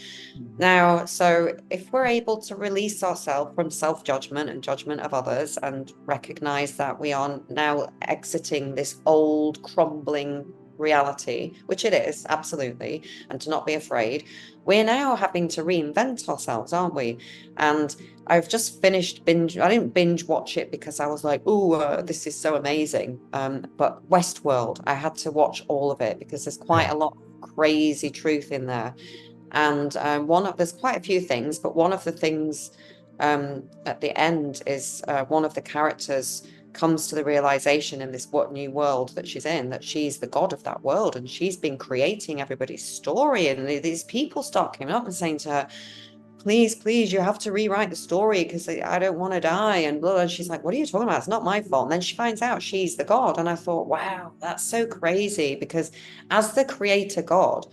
Now, so if we're able to release ourselves from self-judgment and judgment of others and recognize that we are now exiting this old crumbling reality, which it is, absolutely, and to not be afraid, we're now having to reinvent ourselves, aren't we? And I've just finished I didn't binge watch it because I was like, oh, this is so amazing. But Westworld, I had to watch all of it because there's quite Yeah. a lot of crazy truth in there. And there's quite a few things, but one of the things at the end is one of the characters comes to the realization in this what new world that she's in, that she's the god of that world, and she's been creating everybody's story. And these people start coming up and saying to her, please, please, you have to rewrite the story because I don't want to die. And blah, blah. And she's like, what are you talking about? It's not my fault. And then she finds out she's the god. And I thought, wow, that's so crazy, because as the creator god,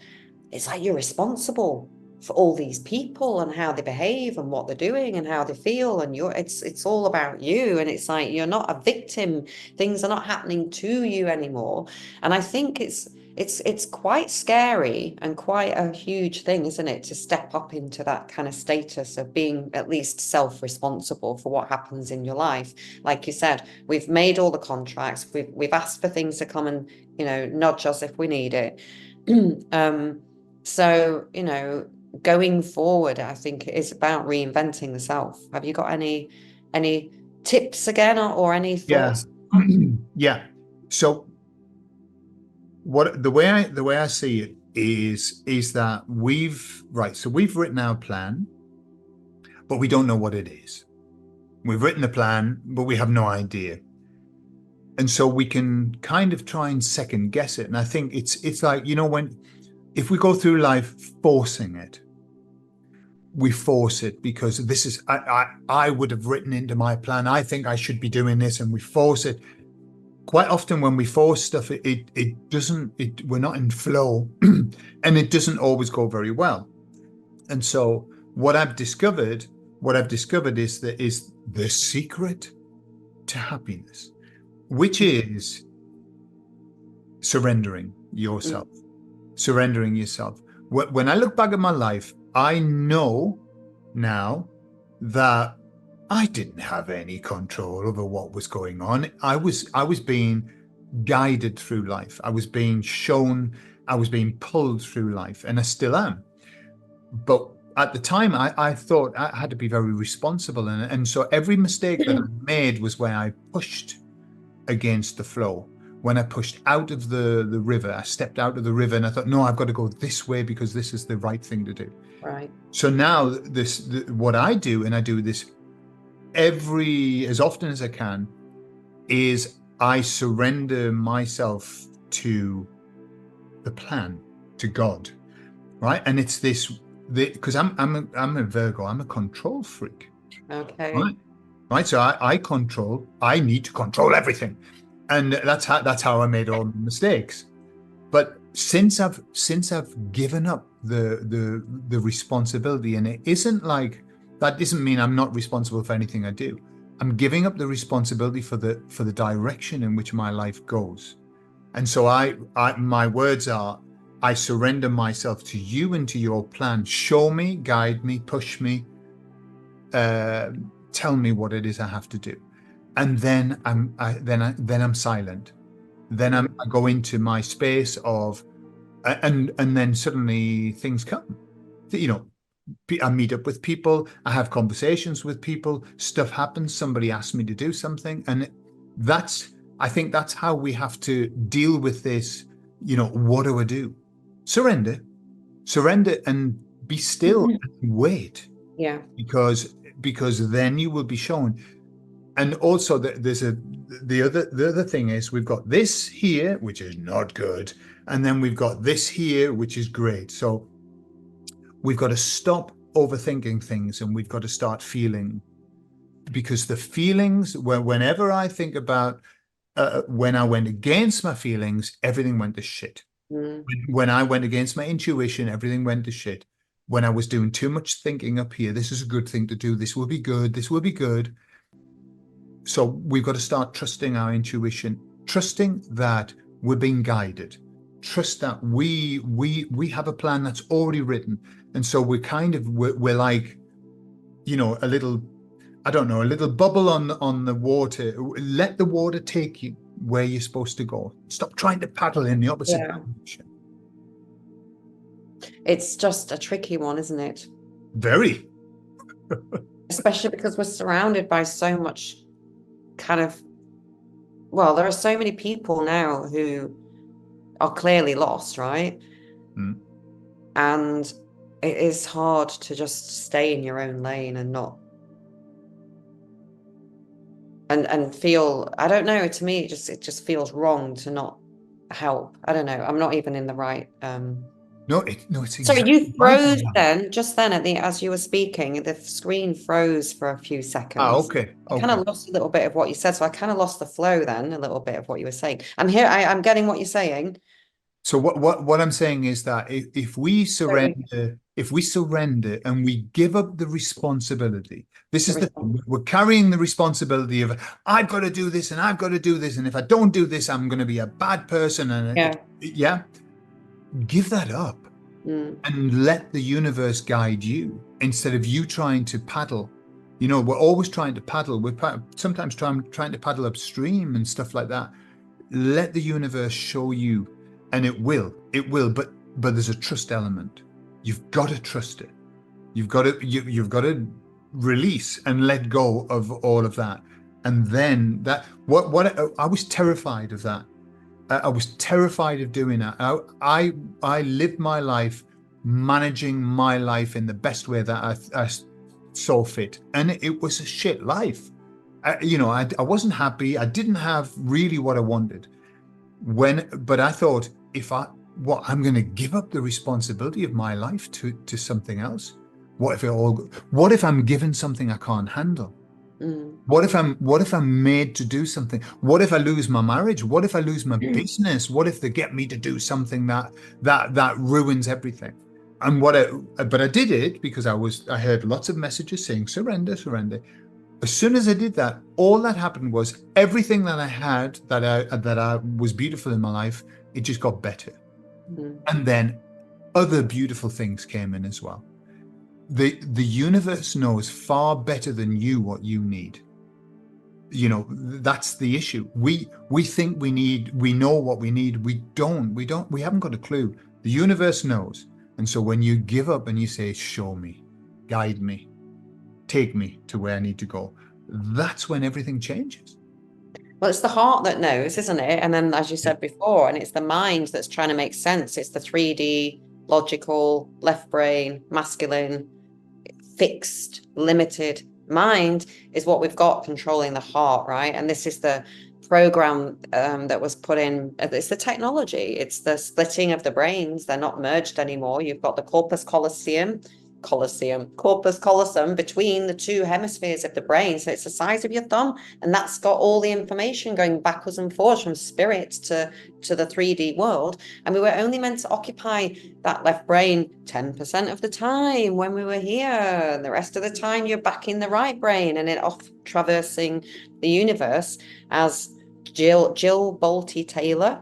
it's like you're responsible for all these people and how they behave and what they're doing and how they feel, and it's all about you. And it's like you're not a victim, things are not happening to you anymore. And I think it's quite scary and quite a huge thing, isn't it, to step up into that kind of status of being at least self-responsible for what happens in your life. Like you said, we've made all the contracts, we've asked for things to come and, nudge us if we need it. So, going forward, I think it is about reinventing the self. Have you got any tips again, or any Yeah. thoughts? Yeah. So the way I see it is that we've written our plan, but we don't know what it is. We've written the plan, but we have no idea. And so we can kind of try and second guess it. And I think it's like, if we go through life forcing it, we force it because this is I would have written into my plan, I think I should be doing this, and we force it. Quite often when we force stuff, it doesn't, we're not in flow, and it doesn't always go very well. And so what I've discovered is the secret to happiness, which is surrendering yourself. Surrendering yourself. When I look back at my life, I know now that I didn't have any control over what was going on. I was being guided through life. I was being shown, I was being pulled through life, and I still am. But at the time, I thought I had to be very responsible. And so every mistake that I made was where I pushed against the flow. When I pushed out of the river, I stepped out of the river and I thought, no, I've got to go this way because this is the right thing to do. Right. So now what I do, and I do this as often as I can, is I surrender myself to the plan, to God, right? And it's because I'm a Virgo, I'm a control freak, Okay. right? So I need to control everything, and that's how I made all the mistakes. But since I've given up the responsibility, and it isn't like that doesn't mean I'm not responsible for anything I do. I'm giving up the responsibility for the direction in which my life goes. And so my words are, I surrender myself to you and to your plan. Show me, guide me, push me, tell me what it is I have to do. And then I'm silent. Then I go into my space of, and then suddenly things come. I meet up with people, I have conversations with people, stuff happens, somebody asks me to do something. And I think that's how we have to deal with this. What do I do? Surrender and be still and wait, Yeah. because then you will be shown. And also the other thing is, we've got this here, which is not good. And then we've got this here, which is great. So we've got to stop overthinking things, and we've got to start feeling, because the feelings, whenever I think about when I went against my feelings, everything went to shit. Mm. When I went against my intuition, everything went to shit. when I was doing too much thinking up here. This is a good thing to do. This will be good. This will be good. So we've got to start trusting our intuition, trusting that we're being guided, trust that we have a plan that's already written. And so we're like, a little, I don't know, a little bubble on the water. Let the water take you where you're supposed to go. Stop trying to paddle in the opposite Yeah. direction. It's just a tricky one, isn't it? Very. Especially because we're surrounded by so much kind of, well, there are so many people now who are clearly lost, right? Mm. And it is hard to just stay in your own lane and not and feel, I don't know, to me it just feels wrong to not help. I don't know. I'm not even in the right No, it's So exactly you right. froze then, just then as you were speaking, the screen froze for a few Ah, seconds. okay, I kind okay. of lost a little bit of what you said, so I kind of lost the flow then, a little bit of what you were saying. I'm here, I'm getting what you're saying. So what I'm saying is that if we So we surrender and we give up the responsibility, this the is the response. thing, we're carrying the responsibility of I've got to do this and I've got to do this, and if I don't do this, I'm going to be a bad person. And Yeah. yeah, give that up Mm. and let the universe guide you instead of you trying to paddle. We're always trying to paddle. We're sometimes trying to paddle upstream and stuff like that. Let the universe show you, and it will, but there's a trust element. You've got to trust it. You've got to release and let go of all of that. And then that what I was terrified of that. I was terrified of doing that. I lived my life managing my life in the best way that I saw fit, and it was a shit life. I wasn't happy. I didn't have really what I wanted. But I thought, I'm going to give up the responsibility of my life to something else. What if I'm given something I can't handle? Mm. What if I'm made to do something? What if I lose my marriage? What if I lose my business? What if they get me to do something that ruins everything? And but I did it because I heard lots of messages saying surrender, surrender. As soon as I did that, all that happened was everything that I had that I was beautiful in my life, it just got better. Mm. And then other beautiful things came in as well. The universe knows far better than you what you need. That's the issue. We think we know what we need. We haven't got a clue. The universe knows. And so when you give up and you say, show me, guide me, take me to where I need to go, that's when everything changes. Well, it's the heart that knows, isn't it? And then, as you said before, and it's the mind that's trying to make sense. It's the 3D, logical, left brain, masculine, fixed, limited mind is what we've got controlling the heart, right? And this is the program that was put in. It's the technology. It's the splitting of the brains. They're not merged anymore. You've got the corpus callosum between the two hemispheres of the brain. So it's the size of your thumb, and that's got all the information going backwards and forwards from spirit to the 3D world. And we were only meant to occupy that left brain 10% of the time when we were here. The rest of the time you're back in the right brain and it off traversing the universe, as Jill Bolte Taylor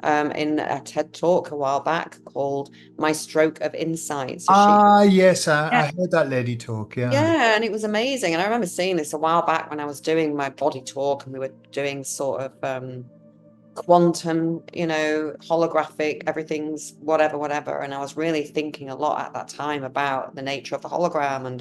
in a TED talk a while back called My Stroke of Insight. So she Yes, yeah, I heard that lady talk. Yeah. yeah, and it was amazing. And I remember seeing this a while back when I was doing my body talk and we were doing sort of quantum, holographic, everything's whatever. And I was really thinking a lot at that time about the nature of the hologram and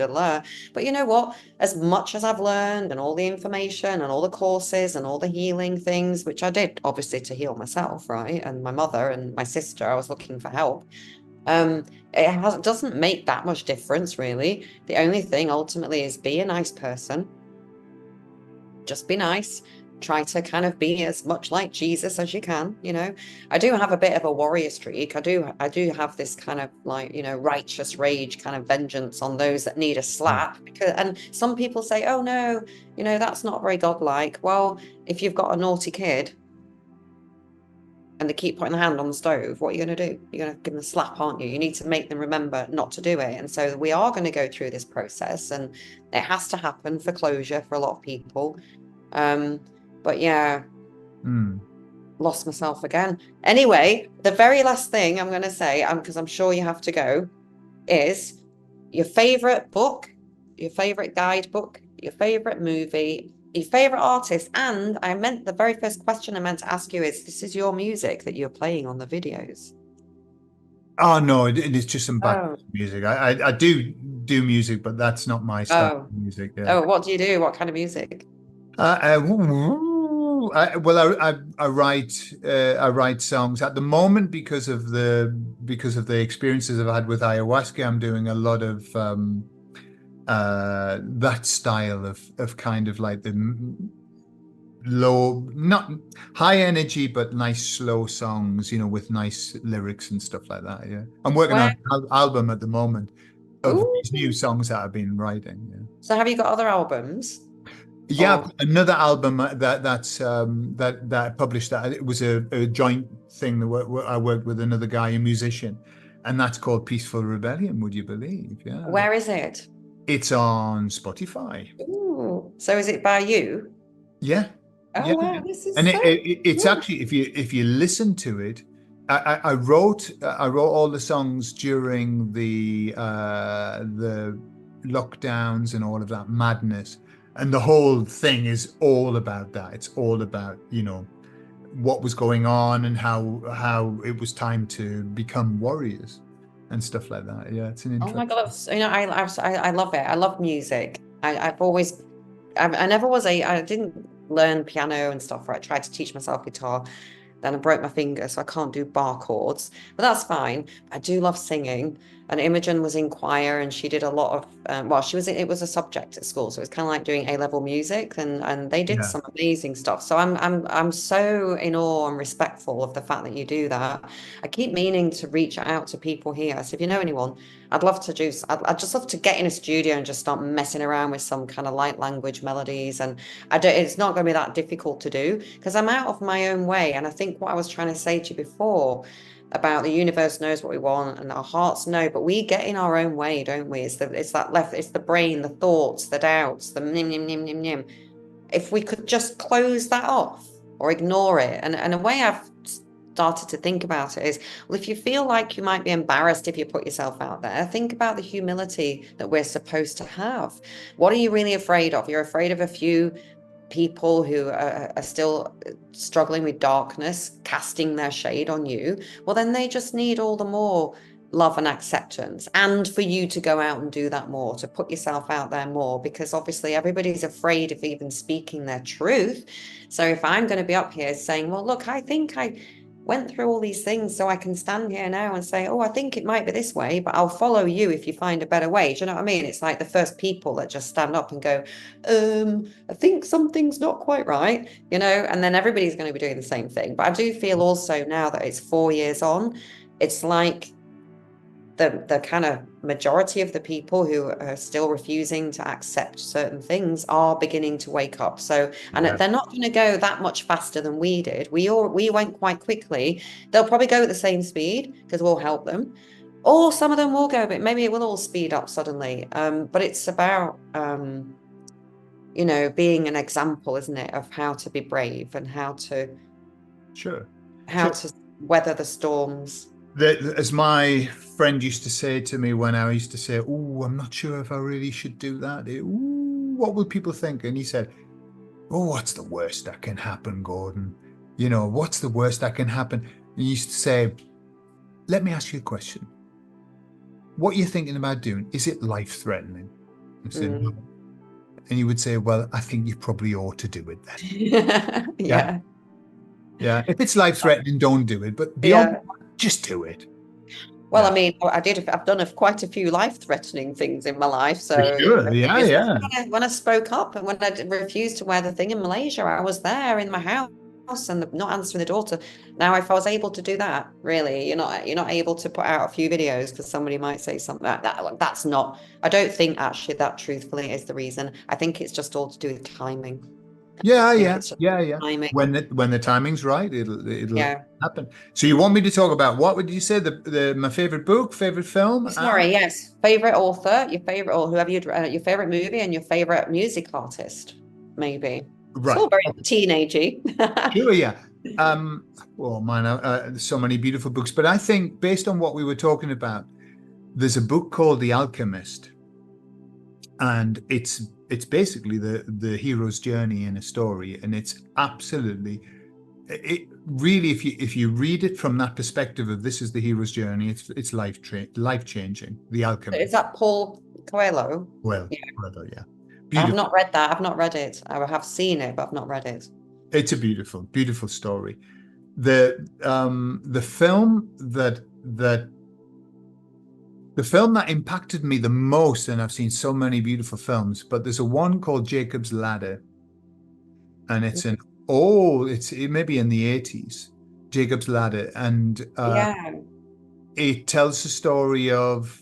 but you know what? As much as I've learned and all the information and all the courses and all the healing things, which I did obviously to heal myself, right? And my mother and my sister, I was looking for help. It doesn't make that much difference, really. The only thing ultimately is be a nice person. Just be nice. Try to kind of be as much like Jesus as you can. I do have a bit of a warrior streak. I do have this kind of like, righteous rage, kind of vengeance on those that need a Mm. slap. And some people say, oh no, that's not very godlike. Well, if you've got a naughty kid, and they keep putting their hand on the stove, what are you going to do? You're going to give them a slap, aren't you? You need to make them remember not to do it. And so we are going to go through this process, and it has to happen for closure for a lot of people. But yeah, lost myself again. Anyway, the very last thing I'm going to say, because I'm sure you have to go, is your favorite book, your favorite guidebook, your favorite movie, your favorite artist. And I meant the very first question I meant to ask you is, this is your music that you're playing on the videos? Oh no, it's just some Oh, background music. I do music, but that's not my style oh, of music. Yeah. oh, what do you do? What kind of music? Well, I write songs at the moment because of the experiences I've had with ayahuasca. I'm doing a lot of that style of kind of like the low, not high energy, but nice slow songs, with nice lyrics and stuff like that. Yeah, I'm working on Where? an album at the moment of Ooh. these new songs that I've been writing. Yeah. So have you got other albums? Yeah, Or another album that I published, that it was a joint thing that I worked with another guy, a musician, and that's called Peaceful Rebellion. Would you believe? Yeah, where is it? it's on Spotify. Ooh. So is it by you? Yeah, Oh yeah, wow, this and is so it's cool. actually, if you listen to it, I wrote all the songs during the lockdowns and all of that madness, and the whole thing is all about that. It's all about what was going on and how it was time to become warriors and stuff like that. Yeah, it's an Oh my interesting. God, I love it. I love music. I've always, I never was I didn't learn piano and stuff, right? I tried to teach myself guitar. Then I broke my finger, so I can't do bar chords, but that's fine. I do love singing. And Imogen was in choir, and she did a lot of, well, it was a subject at school, so it was kind of like doing A-level music, and they did Yeah, some amazing stuff. So I'm so in awe and respectful of the fact that you do that. I keep meaning to reach out to people here. So if you know anyone, I'd just love to get in a studio and just start messing around with some kind of light language melodies. And it's not going to be that difficult to do because I'm out of my own way. And I think what I was trying to say to you before about the universe knows what we want and our hearts know, but we get in our own way, don't we? It's the brain, the thoughts, the doubts, the nim, nim, nim, nim, nim. If we could just close that off or ignore it. And a way I've started to think about it is, well, if you feel like you might be embarrassed if you put yourself out there, think about the humility that we're supposed to have. What are you really afraid of? You're afraid of a few people who are still struggling with darkness, casting their shade on you. Well, then they just need all the more love and acceptance, and for you to go out and do that more, to put yourself out there more, because obviously everybody's afraid of even speaking their truth. So if I'm going to be up here saying, well, look, I think I went through all these things, so I can stand here now and say, oh, I think it might be this way, but I'll follow you if you find a better way. Do you know what I mean? It's like the first people that just stand up and go, I think something's not quite right, and then everybody's going to be doing the same thing. But I do feel also now that it's 4 years on, it's like the kind of majority of the people who are still refusing to accept certain things are beginning to wake up. So, and yeah, they're not going to go that much faster than we did. We went quite quickly. They'll probably go at the same speed because we'll help them. Or some of them will go, but maybe it will all speed up suddenly. But it's about being an example, isn't it, of how to be brave and how to sure, how sure. to weather the storms. As my friend used to say to me when I used to say, "Oh, I'm not sure if I really should do that. Ooh, what will people think?" And he said, "Oh, what's the worst that can happen, Gordon? What's the worst that can happen?" And he used to say, "Let me ask you a question. What you're thinking about doing, is it life-threatening?" I said, "No." Mm. And he would say, "Well, I think you probably ought to do it then." Yeah, Yeah. yeah. If it's life-threatening, don't do it. But beyond Yeah. that, just do it. Well, I Yeah, mean, I've done quite a few life-threatening things in my life. for So, sure. Yeah, it's yeah. when I spoke up and when I refused to wear the thing in Malaysia, I was there in my house and not answering the door. Now, if I was able to do that, really, you're not able to put out a few videos because somebody might say something that's not. I don't think actually that truthfully is the reason. I think it's just all to do with timing. Yeah, If yeah, it's just yeah, yeah. timing. When the timing's right, it'll Yeah. happen. So you want me to talk about what would you say the my favorite book, favorite film? Sorry, yes. Favorite author, your favorite, or whoever your favorite movie, and your favorite music artist, maybe. It's Right. all very teenagey. Sure, yeah. Um, well, mine are so many beautiful books, but I think based on what we were talking about, there's a book called The Alchemist, and it's basically the hero's journey in a story, and it's absolutely it really if you read it from that perspective of this is the hero's journey, it's life changing. The Is Alchemist. that Paul Coelho? Well, Yeah. brother, yeah, I've beautiful. not read that. I've not read it. I have seen it, but I've not read it. It's a beautiful, beautiful story. The film that impacted me the most, and I've seen so many beautiful films, but there's a one called Jacob's Ladder, and it may be in the 80s, Jacob's Ladder, and Yeah. it tells the story of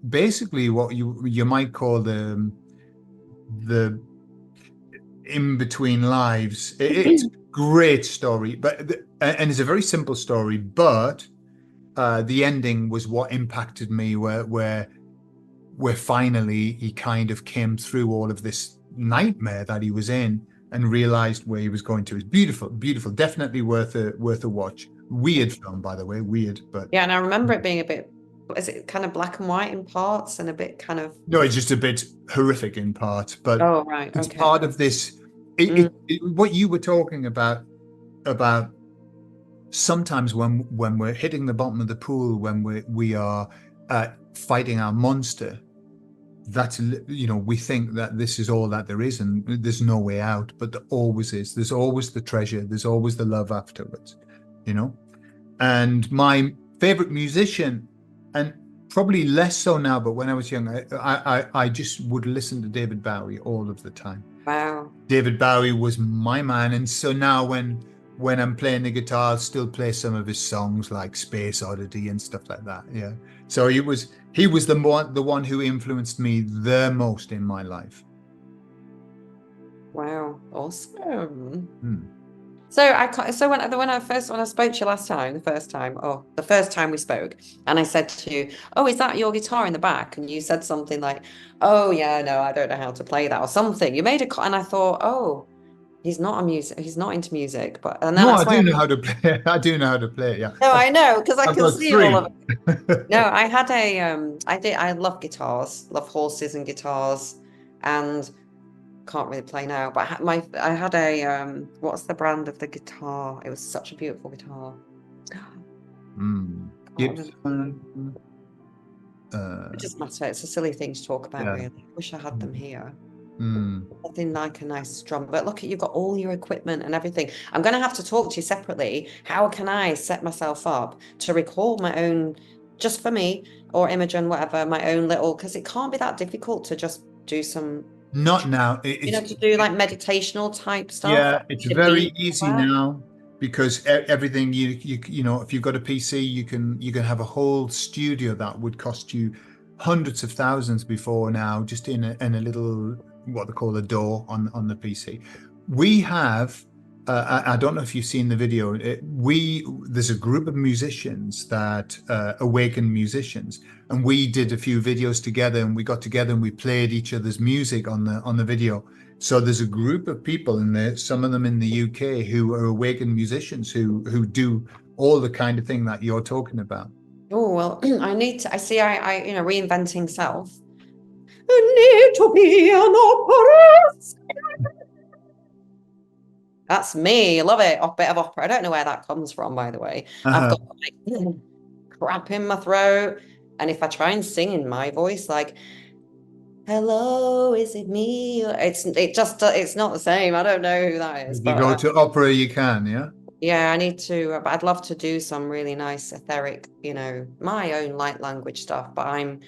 basically what you might call the in between lives. It's a great story, and it's a very simple story, but the ending was what impacted me, where finally he kind of came through all of this nightmare that he was in and realized where he was going to. It's beautiful, beautiful, definitely worth a watch. Weird film, by the way, weird, but Yeah, and I remember it being a bit, is it kind of black and white in parts and a bit kind of, no, it's just a bit horrific in part. But oh, right. it's Okay. part of this. Mm, What you were talking about sometimes when we're hitting the bottom of the pool, when we are fighting our monster, that's we think that this is all that there is and there's no way out, but there always is. There's always the treasure, there's always the love afterwards, you know. And my favorite musician, and probably less so now, but when I was young, I just would listen to David Bowie all of the time. wow. David Bowie was my man, and so now when I'm playing the guitar, I'll still play some of his songs like Space Oddity and stuff like that. Yeah. So he was the one who influenced me the most in my life. Wow. Awesome. Hmm. So when I spoke to you last time, the first time we spoke, and I said to you, "Oh, is that your guitar in the back?" And you said something like, "Oh yeah, no, I don't know how to play that," or something. You made and I thought, "Oh, he's not into music," but and then No, I that's why do know how to play. I do know how to play. Yeah, no, I know because I I've can got see all of three. it. No, I had I love guitars, love horses and guitars, and can't really play now, but I had a what's the brand of the guitar? It was such a beautiful guitar. Mm. Can't remember the name. Gibson. It Uh, doesn't matter. It's a silly thing to talk about, yeah. really. I wish I had them here. Mm. Nothing like a nice drum. But look at you've got all your equipment and everything. I'm going to have to talk to you separately. How can I set myself up to record my own, just for me or Imogen, whatever, my own little, because it can't be that difficult to just do some, Not now. to do like meditational type stuff. Yeah, it's The very beat, all easy that. now because everything if you've got a PC, you can have a whole studio that would cost you hundreds of thousands before now, just in a little what they call a DAW on the PC. We have. I don't know if you've seen the video. There's a group of musicians that awaken musicians, and we did a few videos together, and we got together and we played each other's music on the video. So there's a group of people in there, some of them in the UK, who are awakened musicians who do all the kind of thing that you're talking about. Oh, well, I need to, I see, reinventing self. I need to be an opera. That's me. Love it. A bit of opera. I don't know where that comes from, by the way. I've Uh-huh. got like crap in my throat. And if I try and sing in my voice, like, hello, is it me? It's not the same. I don't know who that is, If you but go to opera, you can, yeah. yeah, I need to, but I'd love to do some really nice etheric, my own light language stuff, but I'm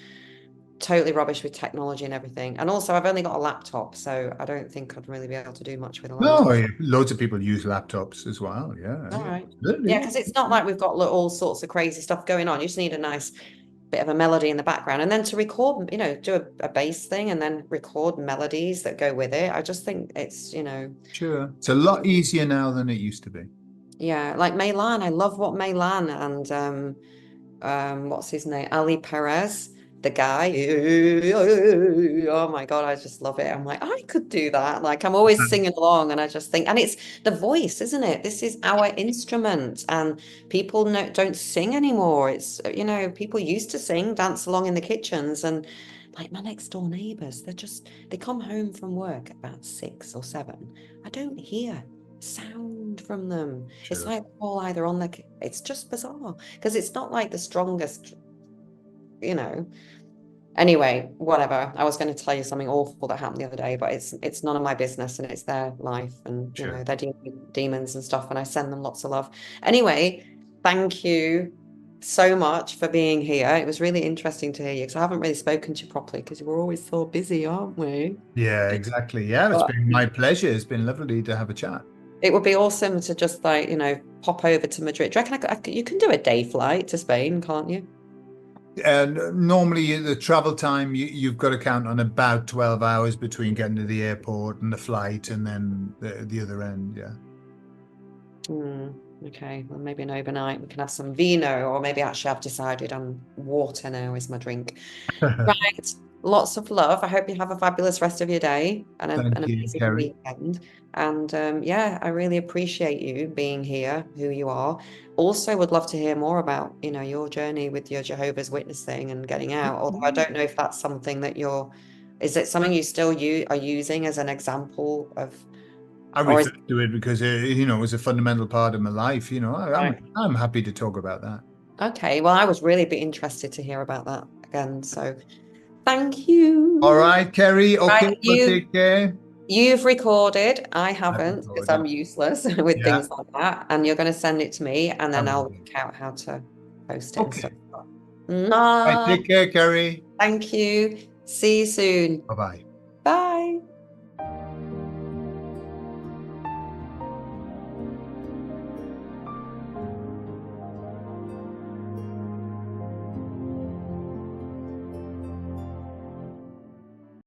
totally rubbish with technology and everything. And also I've only got a laptop, so I don't think I'd really be able to do much with a No, laptop. loads of people use laptops as well. Yeah, All yeah, right. Yeah, absolutely. because it's not like we've got all sorts of crazy stuff going on. You just need a nice bit of a melody in the background, and then to record, do a bass thing and then record melodies that go with it. I just think it's, Sure. It's a lot easier now than it used to be. yeah, like Meylan. I love what Meylan and what's his name? Ali Perez, the guy. Oh my God, I just love it. I'm like, I could do that. Like I'm always singing along, and I just think, and it's the voice, isn't it? This is our instrument, and people don't sing anymore. It's, people used to sing, dance along in the kitchens, and like my next door neighbors, they come home from work at about 6 or 7. I don't hear sound from them. It's Sure. like they're all either on it's just bizarre because it's not like the strongest, you know. Anyway, whatever. I was going to tell you something awful that happened the other day, but it's none of my business and it's their life, and Sure. they're dealing with demons and stuff, and I send them lots of love. Anyway, thank you so much for being here. It was really interesting to hear you because I haven't really spoken to you properly because we're always so busy, aren't we? Yeah, exactly. Yeah, it's But been my pleasure. It's been lovely to have a chat. it would be awesome to just like, pop over to Madrid. Do you reckon you can do a day flight to Spain, can't you? And normally the travel time, you've got to count on about 12 hours between getting to the airport and the flight and then the other end. Yeah. Okay, well, maybe an overnight. We can have some vino, or maybe actually I've decided on water now is my drink. Right. Lots of love. I hope you have a fabulous rest of your day and an Thank you, amazing Kerry. weekend. And yeah, I really appreciate you being here, who you are. Also, would love to hear more about, your journey with your Jehovah's Witnessing and getting out. Although I don't know if that's something that is it something you still are using as an example of, I or is refer to it because it was a fundamental part of my life. right? I'm happy to talk about that. Okay, well, I was really be interested to hear about that again. So thank All you. right, Kerry. Right, Okay, well, take care. you've recorded. I I've haven't because I'm recorded. useless with Yeah. things like that. And you're going to send it to me, and I then will I'll do. work out how to post it and stuff. Okay. All right, Mwah. take care, Kerry. Thank you. See you soon. Bye bye.